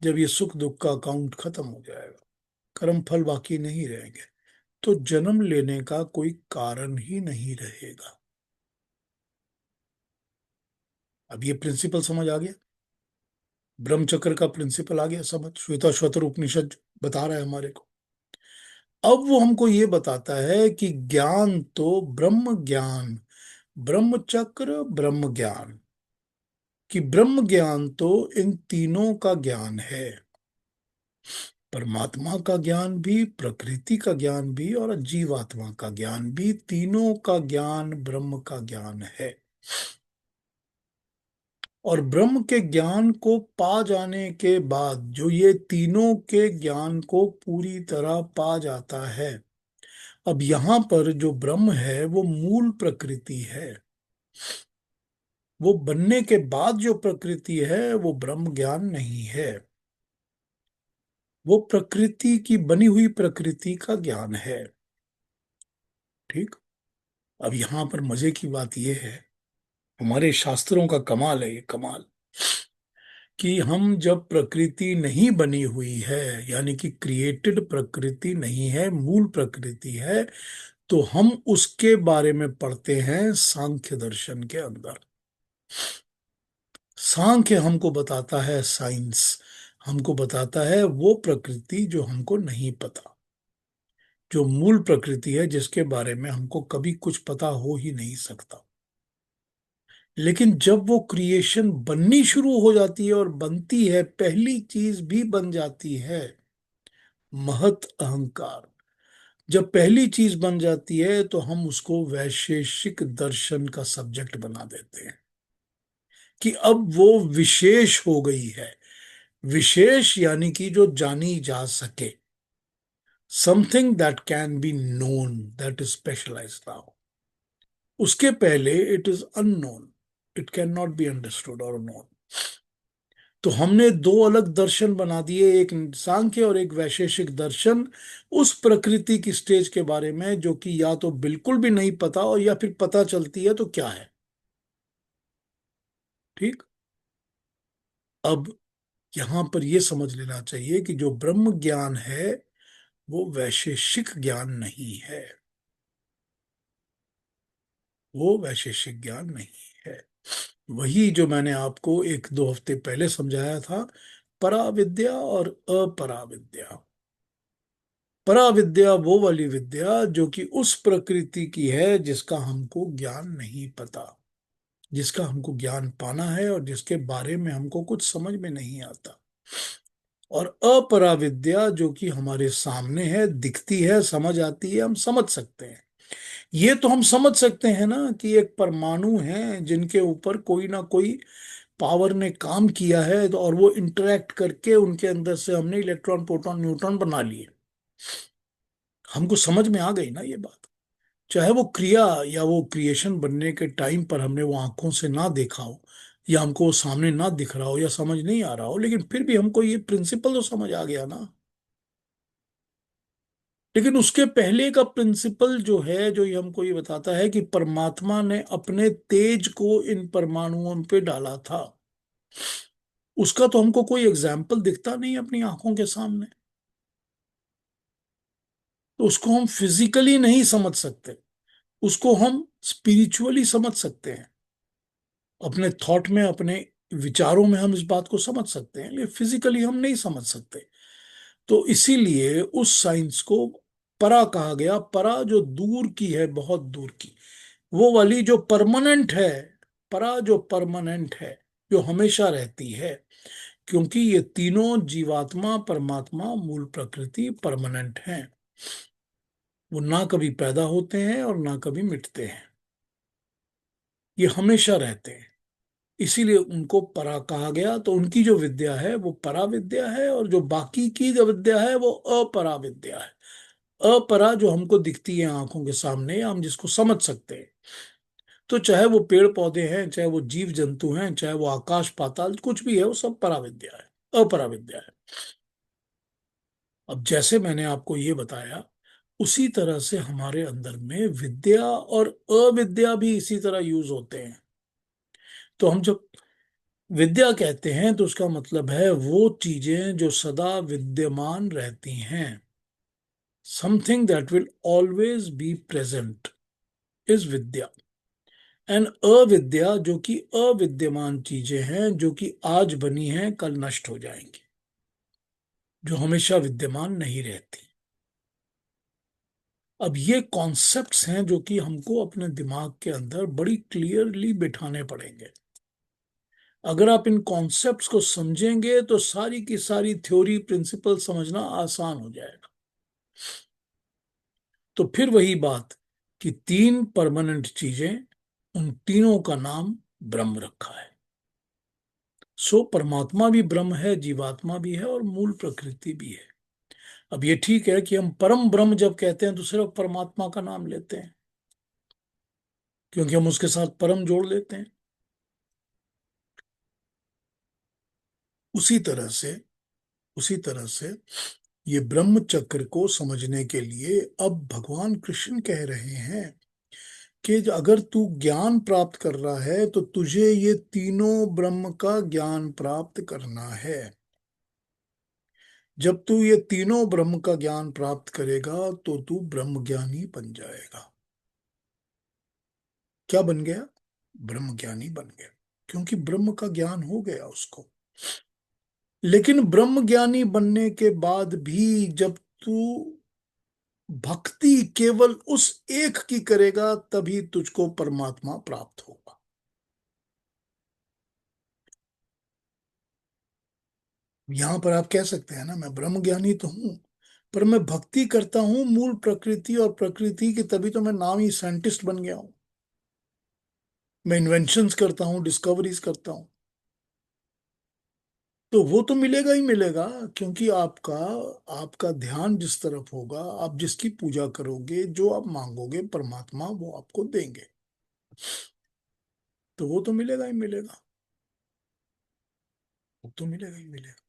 जब ये सुख दुख का अकाउंट खत्म हो जाएगा, कर्म फल बाकी नहीं रहेंगे, तो जन्म लेने का कोई कारण ही नहीं रहेगा। अब ये प्रिंसिपल समझ आ गया, ब्रह्मचक्र का प्रिंसिपल आ गया समझ। श्वेताश्वतर उपनिषद बता रहा है हमारे को। अब वो हमको ये बताता है कि ज्ञान तो ब्रह्म ज्ञान, ब्रह्म चक्र ब्रह्म ज्ञान, कि ब्रह्म ज्ञान तो इन तीनों का ज्ञान है। परमात्मा का ज्ञान भी, प्रकृति का ज्ञान भी, और जीवात्मा का ज्ञान भी, तीनों का ज्ञान ब्रह्म का ज्ञान है। और ब्रह्म के ज्ञान को पा जाने के बाद जो ये तीनों के ज्ञान को पूरी तरह पा जाता है, अब यहां पर जो ब्रह्म है वो मूल प्रकृति है। वो बनने के बाद जो प्रकृति है वो ब्रह्म ज्ञान नहीं है, वो प्रकृति की बनी हुई प्रकृति का ज्ञान है। ठीक। अब यहां पर मजे की बात यह है, हमारे शास्त्रों का कमाल है ये, कमाल, कि हम जब प्रकृति नहीं बनी हुई है, यानी कि क्रिएटेड प्रकृति नहीं है, मूल प्रकृति है, तो हम उसके बारे में पढ़ते हैं सांख्य दर्शन के अंदर। सांख्य हमको बताता है, साइंस हमको बताता है वो प्रकृति जो हमको नहीं पता, जो मूल प्रकृति है, जिसके बारे में हमको कभी कुछ पता हो ही नहीं सकता। लेकिन जब वो क्रिएशन बननी शुरू हो जाती है और बनती है, पहली चीज भी बन जाती है, महत अहंकार। जब पहली चीज बन जाती है तो हम उसको वैशेषिक दर्शन का सब्जेक्ट बना देते हैं, कि अब वो विशेष हो गई है। विशेष यानी कि जो जानी जा सके, something that can be known, that is specialized now. उसके पहले it is unknown, it can not be understood और नोन। तो हमने दो अलग दर्शन बना दिए, एक सांख्य और एक वैशेषिक दर्शन, उस प्रकृति की स्टेज के बारे में जो कि या तो बिल्कुल भी नहीं पता, और या फिर पता चलती है तो क्या है। ठीक। अब यहां पर यह समझ लेना चाहिए कि जो ब्रह्म ज्ञान है वो वैशेषिक ज्ञान नहीं है, वो वैशेषिक ज्ञान नहीं है। वही जो मैंने आपको एक दो हफ्ते पहले समझाया था, पराविद्या और अपराविद्या। पराविद्या वो वाली विद्या जो कि उस प्रकृति की है जिसका हमको ज्ञान नहीं पता, जिसका हमको ज्ञान पाना है और जिसके बारे में हमको कुछ समझ में नहीं आता। और अपराविद्या जो कि हमारे सामने है, दिखती है, समझ आती है, हम समझ सकते हैं। ये तो हम समझ सकते हैं ना कि एक परमाणु है जिनके ऊपर कोई ना कोई पावर ने काम किया है, और वो इंटरेक्ट करके उनके अंदर से हमने इलेक्ट्रॉन प्रोटॉन न्यूट्रॉन बना लिए। हमको समझ में आ गई ना ये बात। चाहे वो क्रिया या वो क्रिएशन बनने के टाइम पर हमने वो आंखों से ना देखा हो, या हमको वो सामने ना दिख रहा हो, या समझ नहीं आ रहा हो, लेकिन फिर भी हमको ये प्रिंसिपल तो समझ आ गया ना। लेकिन उसके पहले का प्रिंसिपल जो है, जो ये हमको ये बताता है कि परमात्मा ने अपने तेज को इन परमाणुओं पे डाला था, उसका तो हमको कोई एग्जाम्पल दिखता नहीं अपनी आंखों के सामने, तो उसको हम फिजिकली नहीं समझ सकते। उसको हम स्पिरिचुअली समझ सकते हैं, अपने थॉट में, अपने विचारों में हम इस बात को समझ सकते हैं, लेकिन फिजिकली हम नहीं समझ सकते। तो इसीलिए उस साइंस को परा कहा गया। परा जो दूर की है, बहुत दूर की, वो वाली जो परमानेंट है। परा जो परमानेंट है, जो हमेशा रहती है, क्योंकि ये तीनों जीवात्मा, परमात्मा, मूल प्रकृति परमानेंट हैं। वो ना कभी पैदा होते हैं और ना कभी मिटते हैं, ये हमेशा रहते हैं। इसीलिए उनको परा कहा गया। तो उनकी जो विद्या है वो परा विद्या है, और जो बाकी की जो विद्या है वो अपरा विद्या है। अपरा जो हमको दिखती है आंखों के सामने, हम जिसको समझ सकते हैं। तो चाहे वो पेड़ पौधे हैं, चाहे वो जीव जंतु हैं, चाहे वो आकाश पाताल कुछ भी है, वो सब परा विद्या है, अपरा विद्या है। अब जैसे मैंने आपको ये बताया, उसी तरह से हमारे अंदर में विद्या और अविद्या भी इसी तरह यूज होते हैं। तो हम जब विद्या कहते हैं तो उसका मतलब है वो चीजें जो सदा विद्यमान रहती हैं, something that will always be present is Vidya. And अविद्या जो कि अविद्यमान चीजें हैं, जो कि आज बनी हैं कल नष्ट हो जाएंगी, जो हमेशा विद्यमान नहीं रहती। अब ये कॉन्सेप्ट्स हैं जो कि हमको अपने दिमाग के अंदर बड़ी क्लियरली बिठाने पड़ेंगे। अगर आप इन कॉन्सेप्ट्स को समझेंगे तो सारी की सारी थ्योरी प्रिंसिपल समझना आसान हो जाएगा। तो फिर वही बात कि तीन परमानेंट चीजें, उन तीनों का नाम ब्रह्म रखा है। सो परमात्मा भी ब्रह्म है, जीवात्मा भी है, और मूल प्रकृति भी है। अब ये ठीक है कि हम परम ब्रह्म जब कहते हैं तो सिर्फ परमात्मा का नाम लेते हैं, क्योंकि हम उसके साथ परम जोड़ लेते हैं। उसी तरह से उसी तरह से ये ब्रह्म चक्र को समझने के लिए अब भगवान कृष्ण कह रहे हैं कि अगर तू ज्ञान प्राप्त कर रहा है तो तुझे ये तीनों ब्रह्म का ज्ञान प्राप्त करना है। जब तू ये तीनों ब्रह्म का ज्ञान प्राप्त करेगा तो तू ब्रह्म ज्ञानी बन जाएगा। क्या बन गया? ब्रह्म ज्ञानी बन गया, क्योंकि ब्रह्म का ज्ञान हो गया उसको। लेकिन ब्रह्म ज्ञानी बनने के बाद भी जब तू भक्ति केवल उस एक की करेगा तभी तुझको परमात्मा प्राप्त होगा। यहां पर आप कह सकते हैं ना, मैं ब्रह्म ज्ञानी तो हूं, पर मैं भक्ति करता हूं मूल प्रकृति और प्रकृति की, तभी तो मैं नाम ही साइंटिस्ट बन गया हूं। मैं इन्वेंशंस करता हूं, डिस्कवरीज करता हूं। तो वो तो मिलेगा ही मिलेगा, क्योंकि आपका आपका ध्यान जिस तरफ होगा, आप जिसकी पूजा करोगे, जो आप मांगोगे, परमात्मा वो आपको देंगे। तो वो तो मिलेगा ही मिलेगा, वो तो मिलेगा ही मिलेगा।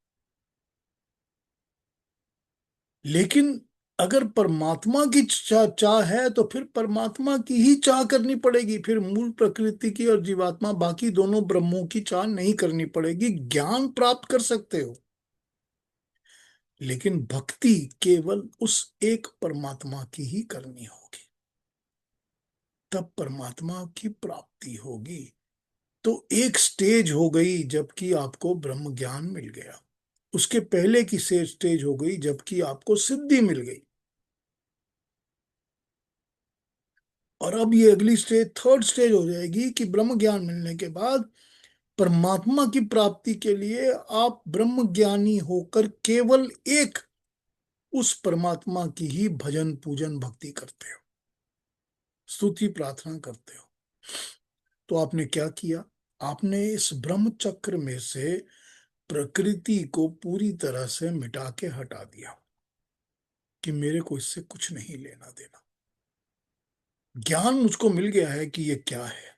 लेकिन अगर परमात्मा की चाह है तो फिर परमात्मा की ही चाह करनी पड़ेगी। फिर मूल प्रकृति की और जीवात्मा, बाकी दोनों ब्रह्मों की चाह नहीं करनी पड़ेगी। ज्ञान प्राप्त कर सकते हो, लेकिन भक्ति केवल उस एक परमात्मा की ही करनी होगी, तब परमात्मा की प्राप्ति होगी। तो एक स्टेज हो गई जबकि आपको ब्रह्म ज्ञान मिल गया, उसके पहले की स्टेज हो गई जबकि आपको सिद्धि मिल गई, और अब ये अगली स्टेज, थर्ड स्टेज हो जाएगी कि ब्रह्म ज्ञान मिलने के बाद परमात्मा की प्राप्ति के लिए आप ब्रह्म ज्ञानी होकर केवल एक उस परमात्मा की ही भजन पूजन भक्ति करते हो, स्तुति प्रार्थना करते हो। तो आपने क्या किया? आपने इस ब्रह्म चक्र में से प्रकृति को पूरी तरह से मिटा के हटा दिया कि मेरे को इससे कुछ नहीं लेना देना। ज्ञान मुझको मिल गया है कि ये क्या है,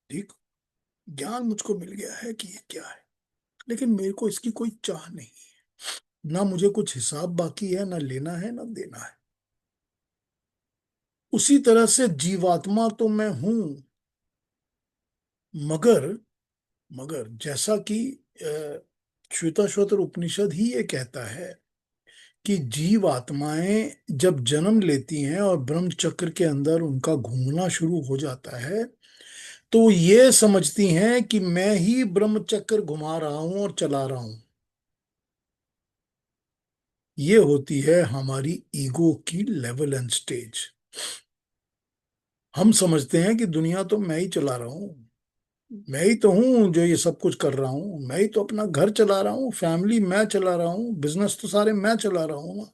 ठीक, ज्ञान मुझको मिल गया है कि ये क्या है, लेकिन मेरे को इसकी कोई चाह नहीं है। ना मुझे कुछ हिसाब बाकी है, ना लेना है ना देना है। उसी तरह से जीवात्मा तो मैं हूं, मगर मगर जैसा कि श्वेताश्वतर उपनिषद ही ये कहता है कि जीव आत्माएं जब जन्म लेती हैं और ब्रह्म चक्र के अंदर उनका घूमना शुरू हो जाता है, तो ये समझती हैं कि मैं ही ब्रह्म चक्र घुमा रहा हूं और चला रहा हूं। ये होती है हमारी ईगो की लेवल एंड स्टेज। हम समझते हैं कि दुनिया तो मैं ही चला रहा हूं, मैं ही तो हूं जो ये सब कुछ कर रहा हूं, मैं ही तो अपना घर चला रहा हूं, फैमिली मैं चला रहा हूं, बिजनेस तो सारे मैं चला रहा हूं ना,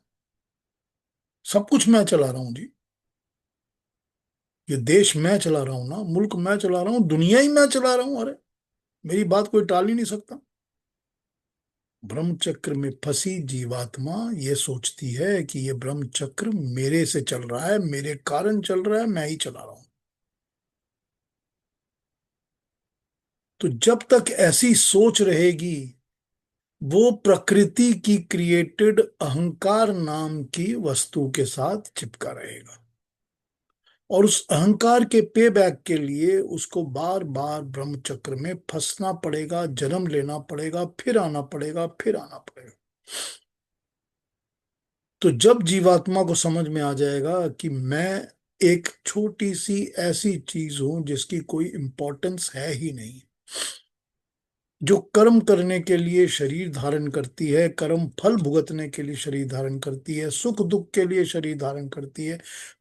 सब कुछ मैं चला रहा हूं जी। ये देश मैं चला रहा हूं ना, मुल्क मैं चला रहा हूं, दुनिया ही मैं चला रहा हूं। अरे मेरी बात कोई टाल ही नहीं सकता। ब्रह्म चक्र में फंसी जीवात्मा ये सोचती है कि ये ब्रह्म चक्र मेरे से चल रहा है, मेरे कारण चल रहा है, मैं ही चला रहा हूं। तो जब तक ऐसी सोच रहेगी, वो प्रकृति की क्रिएटेड अहंकार नाम की वस्तु के साथ चिपका रहेगा। और उस अहंकार के पे बैक के लिए उसको बार बार ब्रह्म चक्र में फंसना पड़ेगा, जन्म लेना पड़ेगा, फिर आना पड़ेगा, फिर आना पड़ेगा। तो जब जीवात्मा को समझ में आ जाएगा कि मैं एक छोटी सी ऐसी चीज हूं जिसकी कोई इंपॉर्टेंस है ही नहीं, जो कर्म करने के लिए शरीर धारण करती है, कर्म फल भुगतने के लिए शरीर धारण करती है, सुख दुख के लिए शरीर धारण करती है,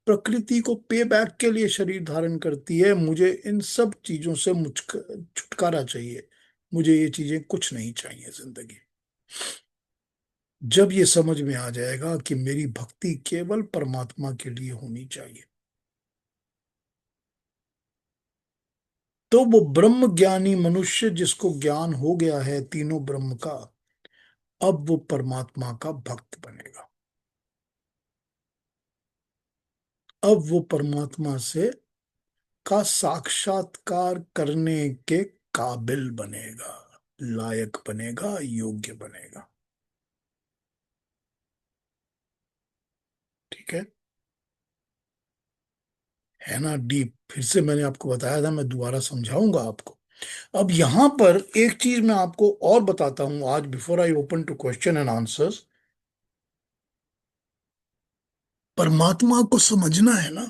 प्रकृति को पे बैक के लिए शरीर धारण करती है, मुझे इन सब चीजों से मुझ छुटकारा चाहिए, मुझे ये चीजें कुछ नहीं चाहिए जिंदगी। जब ये समझ में आ जाएगा कि मेरी भक्ति केवल परमात्मा के लिए होनी चाहिए, तो वो ब्रह्म ज्ञानी मनुष्य जिसको ज्ञान हो गया है तीनों ब्रह्म का, अब वो परमात्मा का भक्त बनेगा। अब वो परमात्मा से का साक्षात्कार करने के काबिल बनेगा, लायक बनेगा, योग्य बनेगा। ठीक है ना? डीप फिर से मैंने आपको बताया था, मैं दोबारा समझाऊंगा आपको। अब यहां पर एक चीज मैं आपको और बताता हूं आज, before I open to question and answers. परमात्मा को समझना है ना,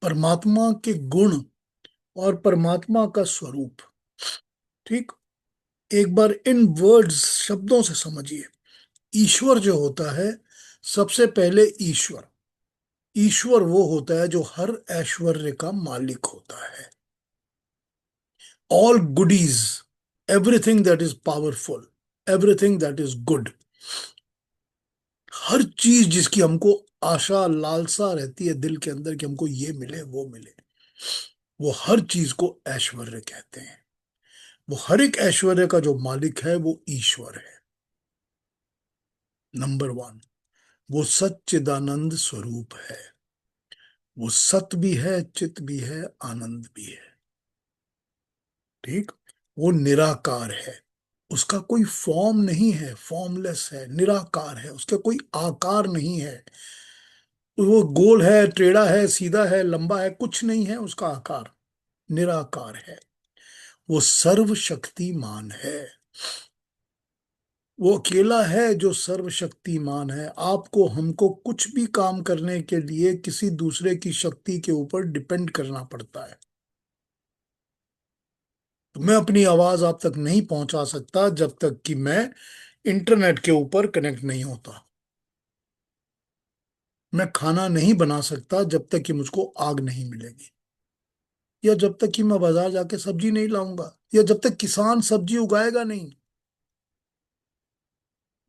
परमात्मा के गुण और परमात्मा का स्वरूप। ठीक, एक बार इन वर्ड्स शब्दों से समझिए। ईश्वर जो होता है, सबसे पहले ईश्वर, ईश्वर वो होता है जो हर ऐश्वर्य का मालिक होता है। All goodies, everything that is powerful, everything that is good, हर चीज जिसकी हमको आशा लालसा रहती है दिल के अंदर कि हमको ये मिले वो मिले, वो हर चीज को ऐश्वर्य कहते हैं। वो हर एक ऐश्वर्य का जो मालिक है वो ईश्वर है, नंबर वन। वो सच्चिदानंद स्वरूप है, वो सत भी है, चित भी है, आनंद भी है। ठीक, वो निराकार है, उसका कोई फॉर्म नहीं है, फॉर्मलेस है, निराकार है, उसका कोई आकार नहीं है। वो गोल है, टेढ़ा है, सीधा है, लंबा है, कुछ नहीं है उसका आकार, निराकार है। वो सर्वशक्तिमान है, वो अकेला है जो सर्वशक्तिमान है। आपको हमको कुछ भी काम करने के लिए किसी दूसरे की शक्ति के ऊपर डिपेंड करना पड़ता है। तो मैं अपनी आवाज आप तक नहीं पहुंचा सकता जब तक कि मैं इंटरनेट के ऊपर कनेक्ट नहीं होता। मैं खाना नहीं बना सकता जब तक कि मुझको आग नहीं मिलेगी, या जब तक कि मैं बाजार जाके सब्जी नहीं लाऊंगा, या जब तक किसान सब्जी उगाएगा नहीं।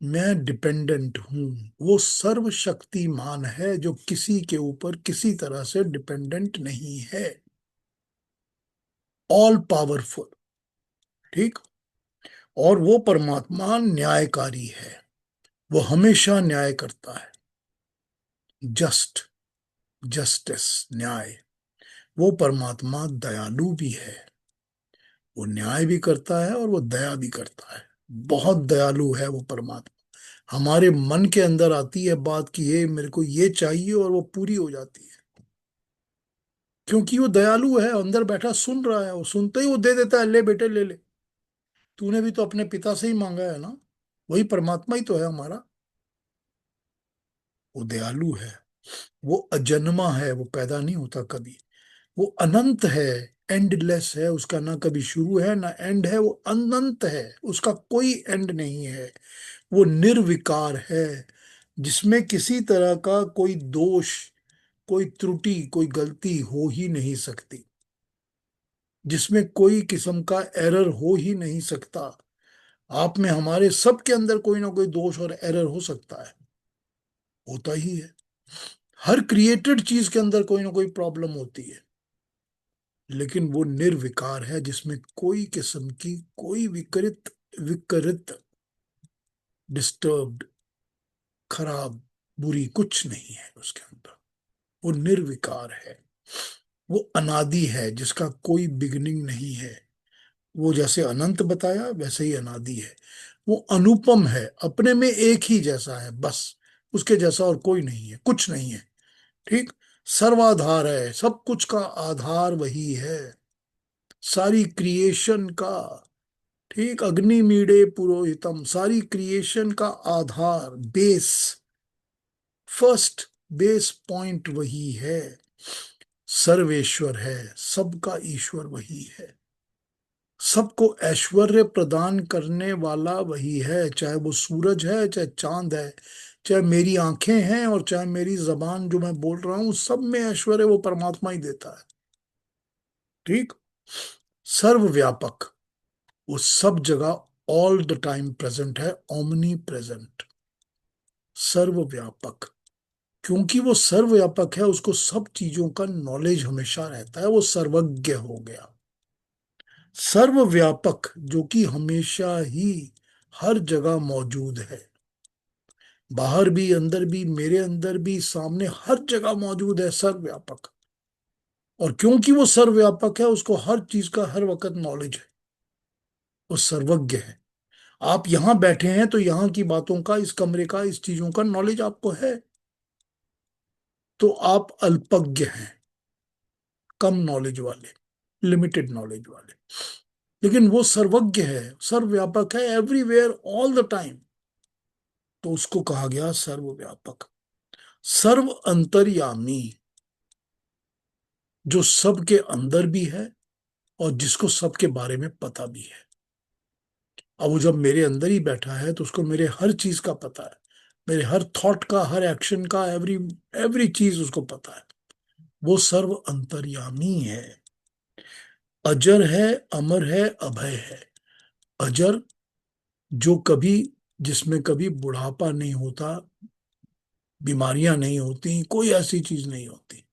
मैं डिपेंडेंट हूं। वो सर्वशक्तिमान है जो किसी के ऊपर किसी तरह से डिपेंडेंट नहीं है, ऑल पावरफुल। ठीक, और वो परमात्मा न्यायकारी है, वो हमेशा न्याय करता है, जस्ट, जस्टिस, न्याय। वो परमात्मा दयालु भी है, वो न्याय भी करता है और वो दया भी करता है। बहुत दयालु है वो परमात्मा। हमारे मन के अंदर आती है बात कि ये मेरे को ये चाहिए और वो पूरी हो जाती है, क्योंकि वो दयालु है, अंदर बैठा सुन रहा है, वो सुनते ही वो दे देता है, ले बेटे ले ले, तूने भी तो अपने पिता से ही मांगा है ना, वही परमात्मा ही तो है हमारा। वो दयालु है, वो अजन्मा है, वो पैदा नहीं होता कभी, वो अनंत है, एंडलेस है, उसका ना कभी शुरू है ना एंड है, वो अनंत है, उसका कोई एंड नहीं है। वो निर्विकार है, जिसमें किसी तरह का कोई दोष, कोई त्रुटि, कोई गलती हो ही नहीं सकती, जिसमें कोई किस्म का एरर हो ही नहीं सकता। आप में, हमारे सब के अंदर कोई ना कोई दोष और एरर हो सकता है, होता ही है। हर क्रिएटेड चीज के अंदर कोई ना कोई प्रॉब्लम होती है, लेकिन वो निर्विकार है, जिसमें कोई किस्म की कोई विकृत, विकृत, डिस्टर्ब्ड, खराब, बुरी कुछ नहीं है उसके अंदर। वो निर्विकार है, वो अनादि है, जिसका कोई बिगिनिंग नहीं है। वो जैसे अनंत बताया वैसे ही अनादि है। वो अनुपम है, अपने में एक ही जैसा है बस, उसके जैसा और कोई नहीं है, कुछ नहीं है। ठीक, सर्वाधार है, सब कुछ का आधार वही है, सारी क्रिएशन का। ठीक, अग्नि मीडे पुरोहितम, सारी क्रिएशन का आधार, बेस, फर्स्ट बेस पॉइंट वही है। सर्वेश्वर है, सबका ईश्वर वही है, सबको ऐश्वर्य प्रदान करने वाला वही है, चाहे वो सूरज है, चाहे चांद है, चाहे मेरी आंखें हैं, और चाहे मेरी जबान जो मैं बोल रहा हूं, सब में ऐश्वर्य वो परमात्मा ही देता है। ठीक, सर्वव्यापक, वो सब जगह ऑल द टाइम प्रेजेंट है, ओमनी प्रेजेंट, सर्वव्यापक। क्योंकि वो सर्वव्यापक है, उसको सब चीजों का नॉलेज हमेशा रहता है, वो सर्वज्ञ हो गया। सर्वव्यापक जो कि हमेशा ही हर जगह मौजूद है, बाहर भी, अंदर भी, मेरे अंदर भी, सामने, हर जगह मौजूद है, सर्वव्यापक। और क्योंकि वो सर्वव्यापक है, उसको हर चीज का हर वक्त नॉलेज है, वो सर्वज्ञ है। आप यहां बैठे हैं तो यहां की बातों का, इस कमरे का, इस चीजों का नॉलेज आपको है, तो आप अल्पज्ञ हैं, कम नॉलेज वाले, लिमिटेड नॉलेज वाले। लेकिन वो सर्वज्ञ है, सर्वव्यापक है, एवरीवेयर, ऑल द टाइम, तो उसको कहा गया सर्वव्यापक। सर्व अंतर्यामी, जो सबके अंदर भी है और जिसको सबके बारे में पता भी है। अब वो जब मेरे अंदर ही बैठा है तो उसको मेरे हर चीज का पता है, मेरे हर थॉट का, हर एक्शन का, एवरी एवरी चीज उसको पता है। वो सर्व अंतर्यामी है, अजर है, अमर है, अभय है। अजर, जो कभी, जिसमें कभी बुढ़ापा नहीं होता, बीमारियां नहीं होती, कोई ऐसी चीज नहीं होती।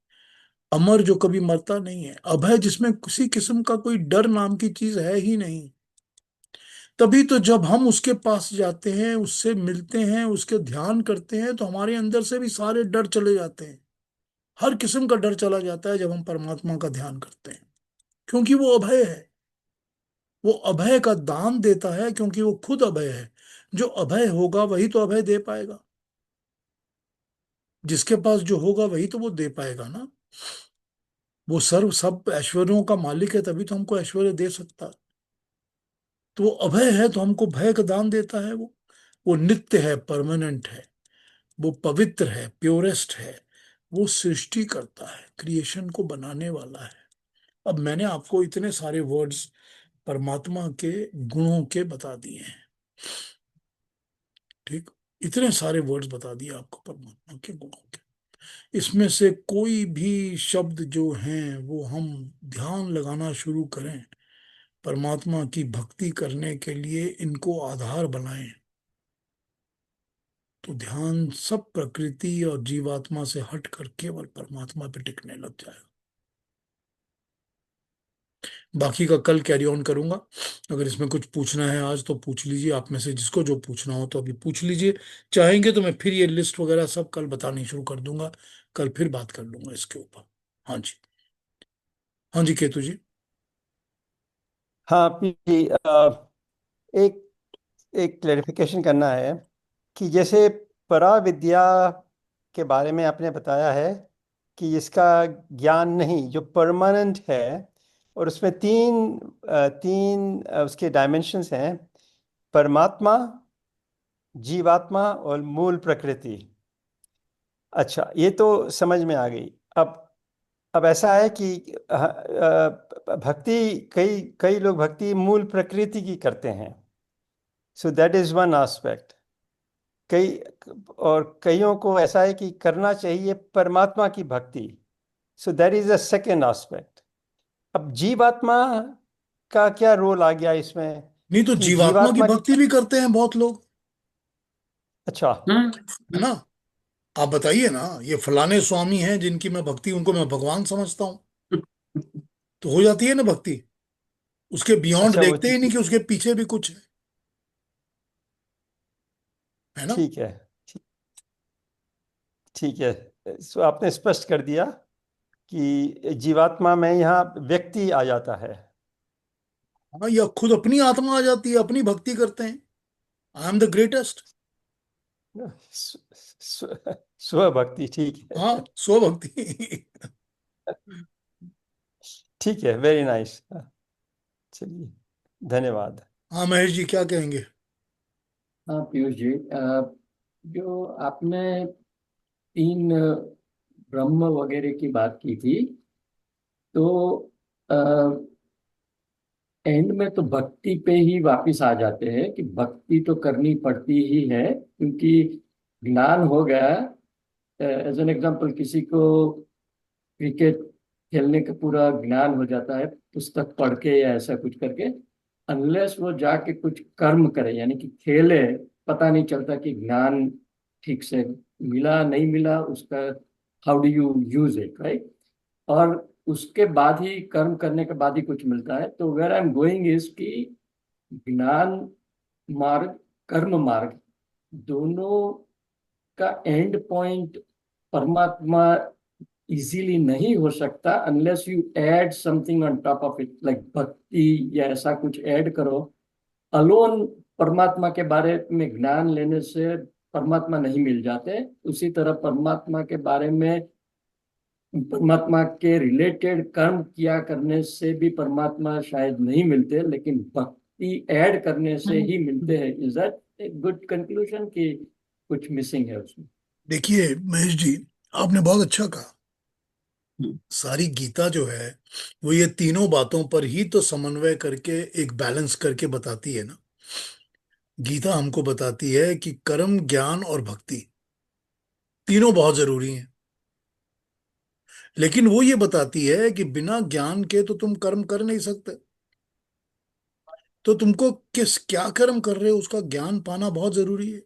अमर, जो कभी मरता नहीं है। अभय, जिसमें किसी किस्म का कोई डर नाम की चीज है ही नहीं। तभी तो जब हम उसके पास जाते हैं, उससे मिलते हैं, उसके ध्यान करते हैं, तो हमारे अंदर से भी सारे डर चले जाते हैं, हर किस्म का डर चला जाता है जब हम परमात्मा का ध्यान करते हैं, क्योंकि वो अभय है। वो अभय का दान देता है क्योंकि वो खुद अभय है। जो अभय होगा वही तो अभय दे पाएगा, जिसके पास जो होगा वही तो वो दे पाएगा ना। वो सर्व सब ऐश्वर्यों का मालिक है, तभी तो हमको ऐश्वर्य दे सकता है। तो वो अभय है, तो हमको भय का दान देता है। वो नित्य है, परमानेंट है, वो पवित्र है, प्योरेस्ट है, वो सृष्टि करता है, क्रिएशन को बनाने वाला है। अब मैंने आपको इतने सारे वर्ड्स परमात्मा के गुणों के बता दिए हैं। ठीक, इतने सारे वर्ड्स बता दिए आपको परमात्मा के गुणों के। इसमें से कोई भी शब्द जो हैं वो हम ध्यान लगाना शुरू करें, परमात्मा की भक्ति करने के लिए इनको आधार बनाएं, तो ध्यान सब प्रकृति और जीवात्मा से हट कर केवल परमात्मा पे टिकने लग जाएगा। बाकी का कल कैरी ऑन करूंगा। अगर इसमें कुछ पूछना है आज तो पूछ लीजिए, आप में से जिसको जो पूछना हो तो अभी पूछ लीजिए। चाहेंगे तो मैं फिर ये लिस्ट वगैरह सब कल बतानी शुरू कर दूंगा, कल फिर बात कर लूंगा इसके ऊपर। हाँ जी, हाँ जी केतु जी। हाँ पी एक एक क्लेरिफिकेशन करना है कि जैसे पराविद्या के बारे में आपने बताया है कि इसका ज्ञान नहीं, जो परमानेंट है, और उसमें तीन उसके डायमेंशंस हैं: परमात्मा, जीवात्मा और मूल प्रकृति। अच्छा, ये तो समझ में आ गई। अब ऐसा है कि भक्ति, कई कई लोग भक्ति मूल प्रकृति की करते हैं। So that is one aspect. कई और कईयों को ऐसा है कि करना चाहिए परमात्मा की भक्ति। So that is a second aspect. अब जीवात्मा का क्या रोल आ गया इसमें? नहीं तो कि जीवात्मा की जीवात्मा की, भक्ति भी करते हैं बहुत लोग, अच्छा, है ना। आप बताइए ना, ये फलाने स्वामी हैं जिनकी मैं भक्ति, उनको मैं भगवान समझता हूँ, तो हो जाती है ना भक्ति। उसके बियॉन्ड अच्छा, वो देखते ही नहीं कि उसके पीछे भी कुछ है ना। ठीक है, ठीक ठीक है। सो आपने स्पष्ट कर दिया कि जीवात्मा में यहाँ व्यक्ति आ जाता है। हाँ, या खुद अपनी आत्मा आ जाती है, अपनी भक्ति करते हैं, आई एम द ग्रेटेस्ट। स- स- स्वभक्ति, ठीक हाँ, है। स्वभक्ति। ठीक है, वेरी नाइस। चलिए, धन्यवाद। हाँ महेश जी, क्या कहेंगे? हाँ पीयूष जी, जो आपने तीन ब्रह्म वगैरह की बात की थी, तो एंड में तो भक्ति पे ही वापस आ जाते हैं कि भक्ति तो करनी पड़ती ही है, क्योंकि ज्ञान हो गया। एज एन एग्जांपल, किसी को क्रिकेट खेलने का पूरा ज्ञान हो जाता है पुस्तक पढ़ के या ऐसा कुछ करके, अनलेस वो जाके कुछ कर्म करे यानी कि खेले, पता नहीं चलता कि ज्ञान ठीक से मिला नहीं मिला उसका। How do you use it, right? और उसके बाद ही कर्म करने के बाद ही कुछ मिलता है। तो where I am going is कि ज्ञान मार्ग, कर्म मार्ग, दोनों का एंड पॉइंट परमात्मा इजीली नहीं हो सकता unless you add something on top of it, like भक्ति या ऐसा कुछ ऐड करो। अलोन परमात्मा के बारे में ज्ञान लेने से परमात्मा नहीं मिल जाते। उसी तरह परमात्मा के बारे में, परमात्मा के रिलेटेड कर्म किया करने से भी परमात्मा शायद नहीं मिलते, लेकिन भक्ति ऐड करने से ही मिलते हैं। Is that a good conclusion कि कुछ मिसिंग है उसमें? देखिए महेश जी, आपने बहुत अच्छा कहा। हम्म, सारी गीता जो है वो ये तीनों बातों पर ही तो समन्वय करके एक बैलेंस करके बताती है ना। गीता हमको बताती है कि कर्म, ज्ञान और भक्ति तीनों बहुत जरूरी हैं। लेकिन वो ये बताती है कि बिना ज्ञान के तो तुम कर्म कर नहीं सकते। तो तुमको किस क्या कर्म कर रहे हो उसका ज्ञान पाना बहुत जरूरी है।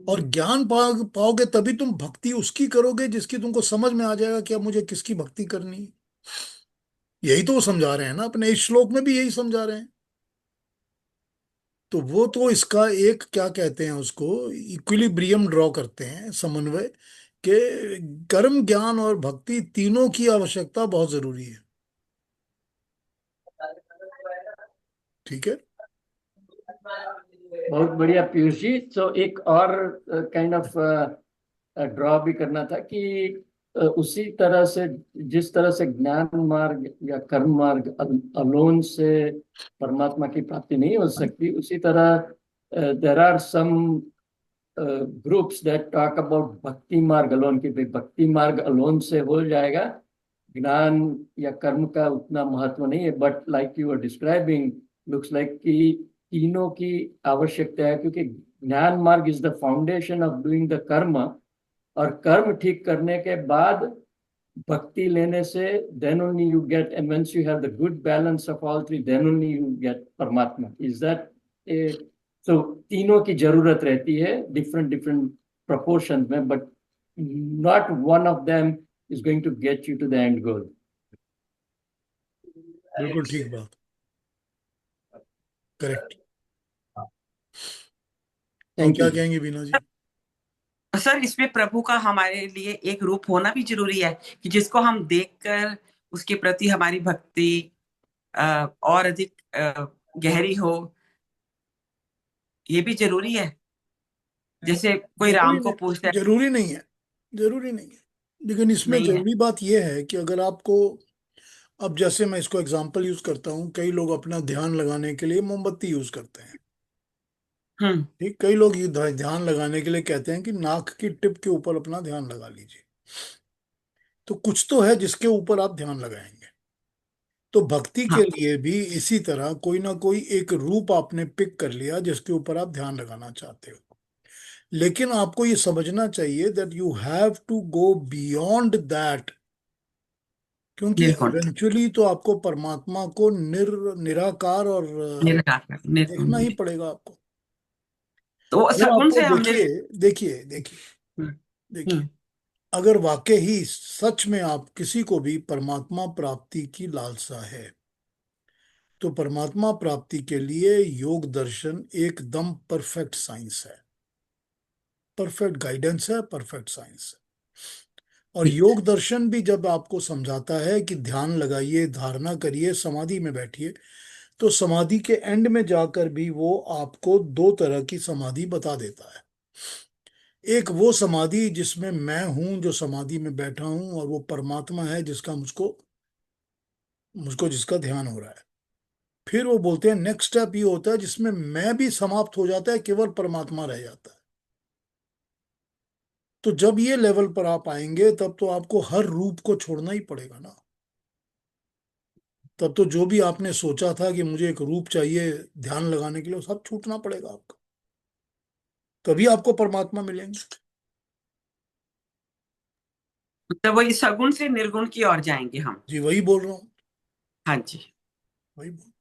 और ज्ञान पाओगे तभी तुम भक्ति उसकी करोगे जिसकी तुमको समझ में आ जाएगा कि अब मुझे किसकी भक्ति करनी है। यही तो वो समझा रहे हैं ना, अपने इस श्लोक में भी यही समझा रहे हैं। तो वो तो इसका एक क्या कहते हैं उसको, इक्विलिब्रियम ड्रॉ करते हैं, समन्वय के। कर्म, ज्ञान और भक्ति तीनों की आवश्यकता बहुत जरूरी है। ठीक है। बहुत बढ़िया पीयूष जी। तो एक और काइंड ऑफ ड्रॉ भी करना था कि उसी तरह से, जिस तरह से ज्ञान मार्ग या कर्म मार्ग अलोन से परमात्मा की प्राप्ति नहीं हो सकती, उसी तरह there are some groups that talk about bhakti marg alone, की भाई भक्ति मार्ग अलोन से हो जाएगा, ज्ञान या कर्म का उतना महत्व नहीं है। But like you are describing, looks like कि तीनों की आवश्यकता है, क्योंकि gyan marg is the foundation of doing the karma, और कर्म ठीक करने के बाद भक्ति लेने से then only you get, and once you have the good balance of all three, then only you get परमात्मा। is that a, so तीनों की जरूरत रहती है डिफरेंट डिफरेंट proportions में, but not one of them is going to get you to the end goal। बिल्कुल ठीक बात। करेक्ट। और थैंक क्या यू। कहेंगे बीना जी? सर इसमें प्रभु का हमारे लिए एक रूप होना भी जरूरी है कि जिसको हम देखकर उसके प्रति हमारी भक्ति और अधिक गहरी हो। ये भी जरूरी है। जैसे कोई जरूरी राम को पूछता नहीं, है। जरूरी नहीं है। जरूरी नहीं है। लेकिन इसमें नहीं है। जरूरी बात यह है कि अगर आपको, अब जैसे मैं इसको एग्जांपल यूज करता हूँ, कई लोग अपना ध्यान लगाने के लिए मोमबत्ती यूज करते हैं। हम्म। ठीक, कई लोग ये ध्यान लगाने के लिए कहते हैं कि नाक की टिप के ऊपर अपना ध्यान लगा लीजिए। तो कुछ तो है जिसके ऊपर आप ध्यान लगाएंगे। तो भक्ति के हाँ। लिए भी इसी तरह कोई ना कोई एक रूप आपने पिक कर लिया जिसके ऊपर आप ध्यान लगाना चाहते हो। लेकिन आपको ये समझना चाहिए that you have to go beyond that, क्योंकि निर्गुण। इवेंचुअली तो आपको परमात्मा को निराकार और निराकार देखना निर्गुण। ही पड़ेगा आपको। तो वो अगर सगुण आपको से हम देखिए, देखिए देखिए हम्म, देखिए, हम्म, अगर वाकई ही सच में आप किसी को भी परमात्मा प्राप्ति की लालसा है, तो परमात्मा प्राप्ति के लिए योग दर्शन एकदम परफेक्ट साइंस है, परफेक्ट गाइडेंस है, परफेक्ट साइंस है। और योग दर्शन भी जब आपको समझाता है कि ध्यान लगाइए, धारणा करिए, समाधि में बैठिए, तो समाधि के एंड में जाकर भी वो आपको दो तरह की समाधि बता देता है। एक वो समाधि जिसमें मैं हूं, जो समाधि में बैठा हूं, और वो परमात्मा है जिसका मुझको मुझको जिसका ध्यान हो रहा है। फिर वो बोलते हैं नेक्स्ट स्टेप ये होता है जिसमें मैं भी समाप्त हो जाता है, केवल परमात्मा रह जाता है। तो जब ये लेवल पर आप आएंगे तब तो आपको हर रूप को छोड़ना ही पड़ेगा ना। तब तो जो भी आपने सोचा था कि मुझे एक रूप चाहिए ध्यान लगाने के लिए, वो सब छूटना पड़ेगा आपका, तभी आपको परमात्मा मिलेंगे। तो वही सगुण से निर्गुण की ओर जाएंगे हम। जी वही बोल रहा हूँ, हाँ जी। वही बोल।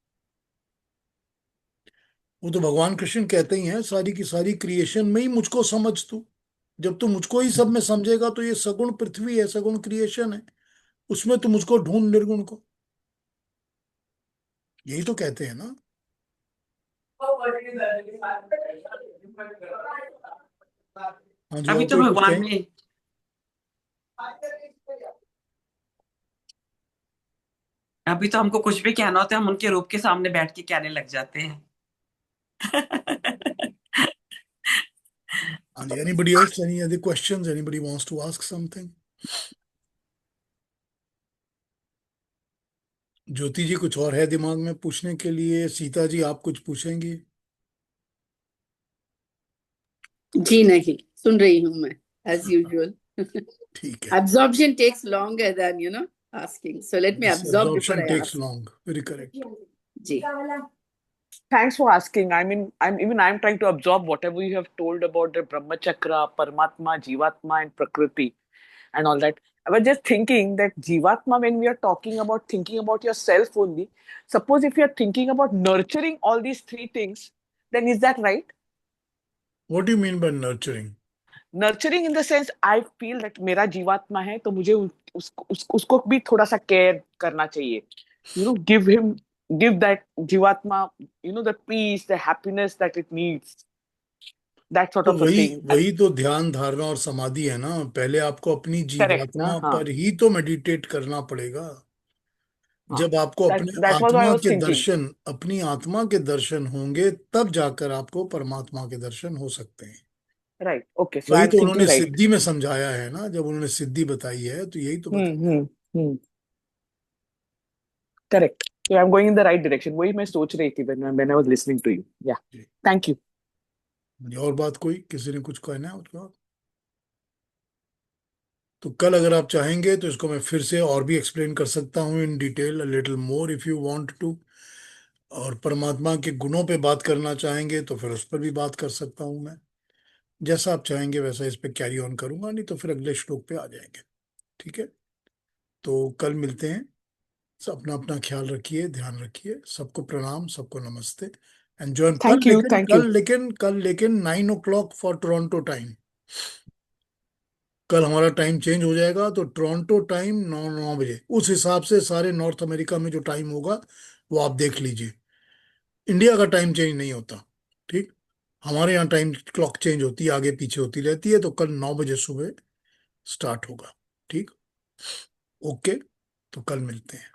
वो तो भगवान कृष्ण कहते ही हैं, सारी की सारी क्रिएशन में ही मुझको समझ तू। जब तू मुझको ही सब में समझेगा तो ये सगुण पृथ्वी है, सगुण क्रिएशन है, उसमें तू मुझको ढूंढ निर्गुण को। यही तो कहते हैं ना। हाँ जी, अभी और तो कोई कुछ भगवान कहें? में, अभी तो हमको कुछ भी कहना होता है, हम उनके रूप के सामने बैठ के कहने लग जाते हैं। हाँ जी, anybody else, any other questions, anybody wants to ask something? ज्योति जी कुछ और है दिमाग में पूछने के लिए? सीता जी आप कुछ पूछेंगी? जी नहीं, सुन रही हूँ मैं, as usual. ठीक है। Absorption takes longer than, asking. So let me Yes, absorb before absorption I takes ask. long, very correct. जी. Thanks for asking. I mean, I'm trying to absorb whatever you have told about the Brahma Chakra, Paramatma, Jivatma, and Prakriti, and all that. I was just thinking that Jivatma, when we are talking about thinking about yourself only, suppose if you are thinking about nurturing all these three things, then is that right? What do you mean by nurturing? Nurturing in the sense I feel that मेरा जीवात्मा है तो मुझे उसको भी थोड़ा सा care करना चाहिए, give him, give that jivatma, the peace, the happiness that it needs, that sort तो ऑफ अ वही थिंग। वही तो ध्यान धारणा और समाधि है ना। पहले आपको अपनी करेक्ट ना? जीवात्मा हाँ, पर ही तो मेडिटेट करना पड़ेगा। हाँ, जब आपको दैट अपने दैट वाज आई आत्मा वाज के थिंकिंग। दर्शन, अपनी आत्मा के दर्शन होंगे, तब जाकर आपको परमात्मा के दर्शन हो सकते हैं। राइट, ओके, सो आई वही एम तो थिंकिंग उन्होंने राइट। सिद्धि में समझाया है ना, जब उन्होंने सिद्धि बताई है तो यही तो बताया। Hmm, hmm, correct, so I am going in the right direction, वही मैं सोच रही थी when I was listening to you. Yeah, जी। Thank you. और बात कोई, किसी ने कुछ कहना है उसके बाद? तो कल अगर आप चाहेंगे तो इसको मैं फिर से और भी एक्सप्लेन कर सकता हूँ in detail, a little more if you want to. और परमात्मा के गुणों पे बात करना चाहेंगे तो फिर उस पर भी बात कर सकता हूँ मैं। जैसा आप चाहेंगे वैसा इस पे कैरी ऑन करूंगा, नहीं तो फिर अगले श्लोक पे आ जाएंगे। ठीक है, तो कल मिलते हैं। सब अपना अपना ख्याल रखिए, ध्यान रखिए, सबको प्रणाम, सबको नमस्ते। एंजॉय कल, थैंक यू, लेकिन थैंक यू। कल लेकिन 9 o'clock फॉर टोरंटो टाइम। कल हमारा टाइम चेंज हो जाएगा, तो टोरंटो टाइम 9 बजे, उस हिसाब से सारे नॉर्थ अमेरिका में जो टाइम होगा वो आप देख लीजिए। इंडिया का टाइम चेंज नहीं होता। ठीक, हमारे यहाँ टाइम क्लॉक चेंज होती है, आगे पीछे होती रहती है, तो कल 9 बजे सुबह स्टार्ट होगा। ठीक, ओके, तो कल मिलते हैं।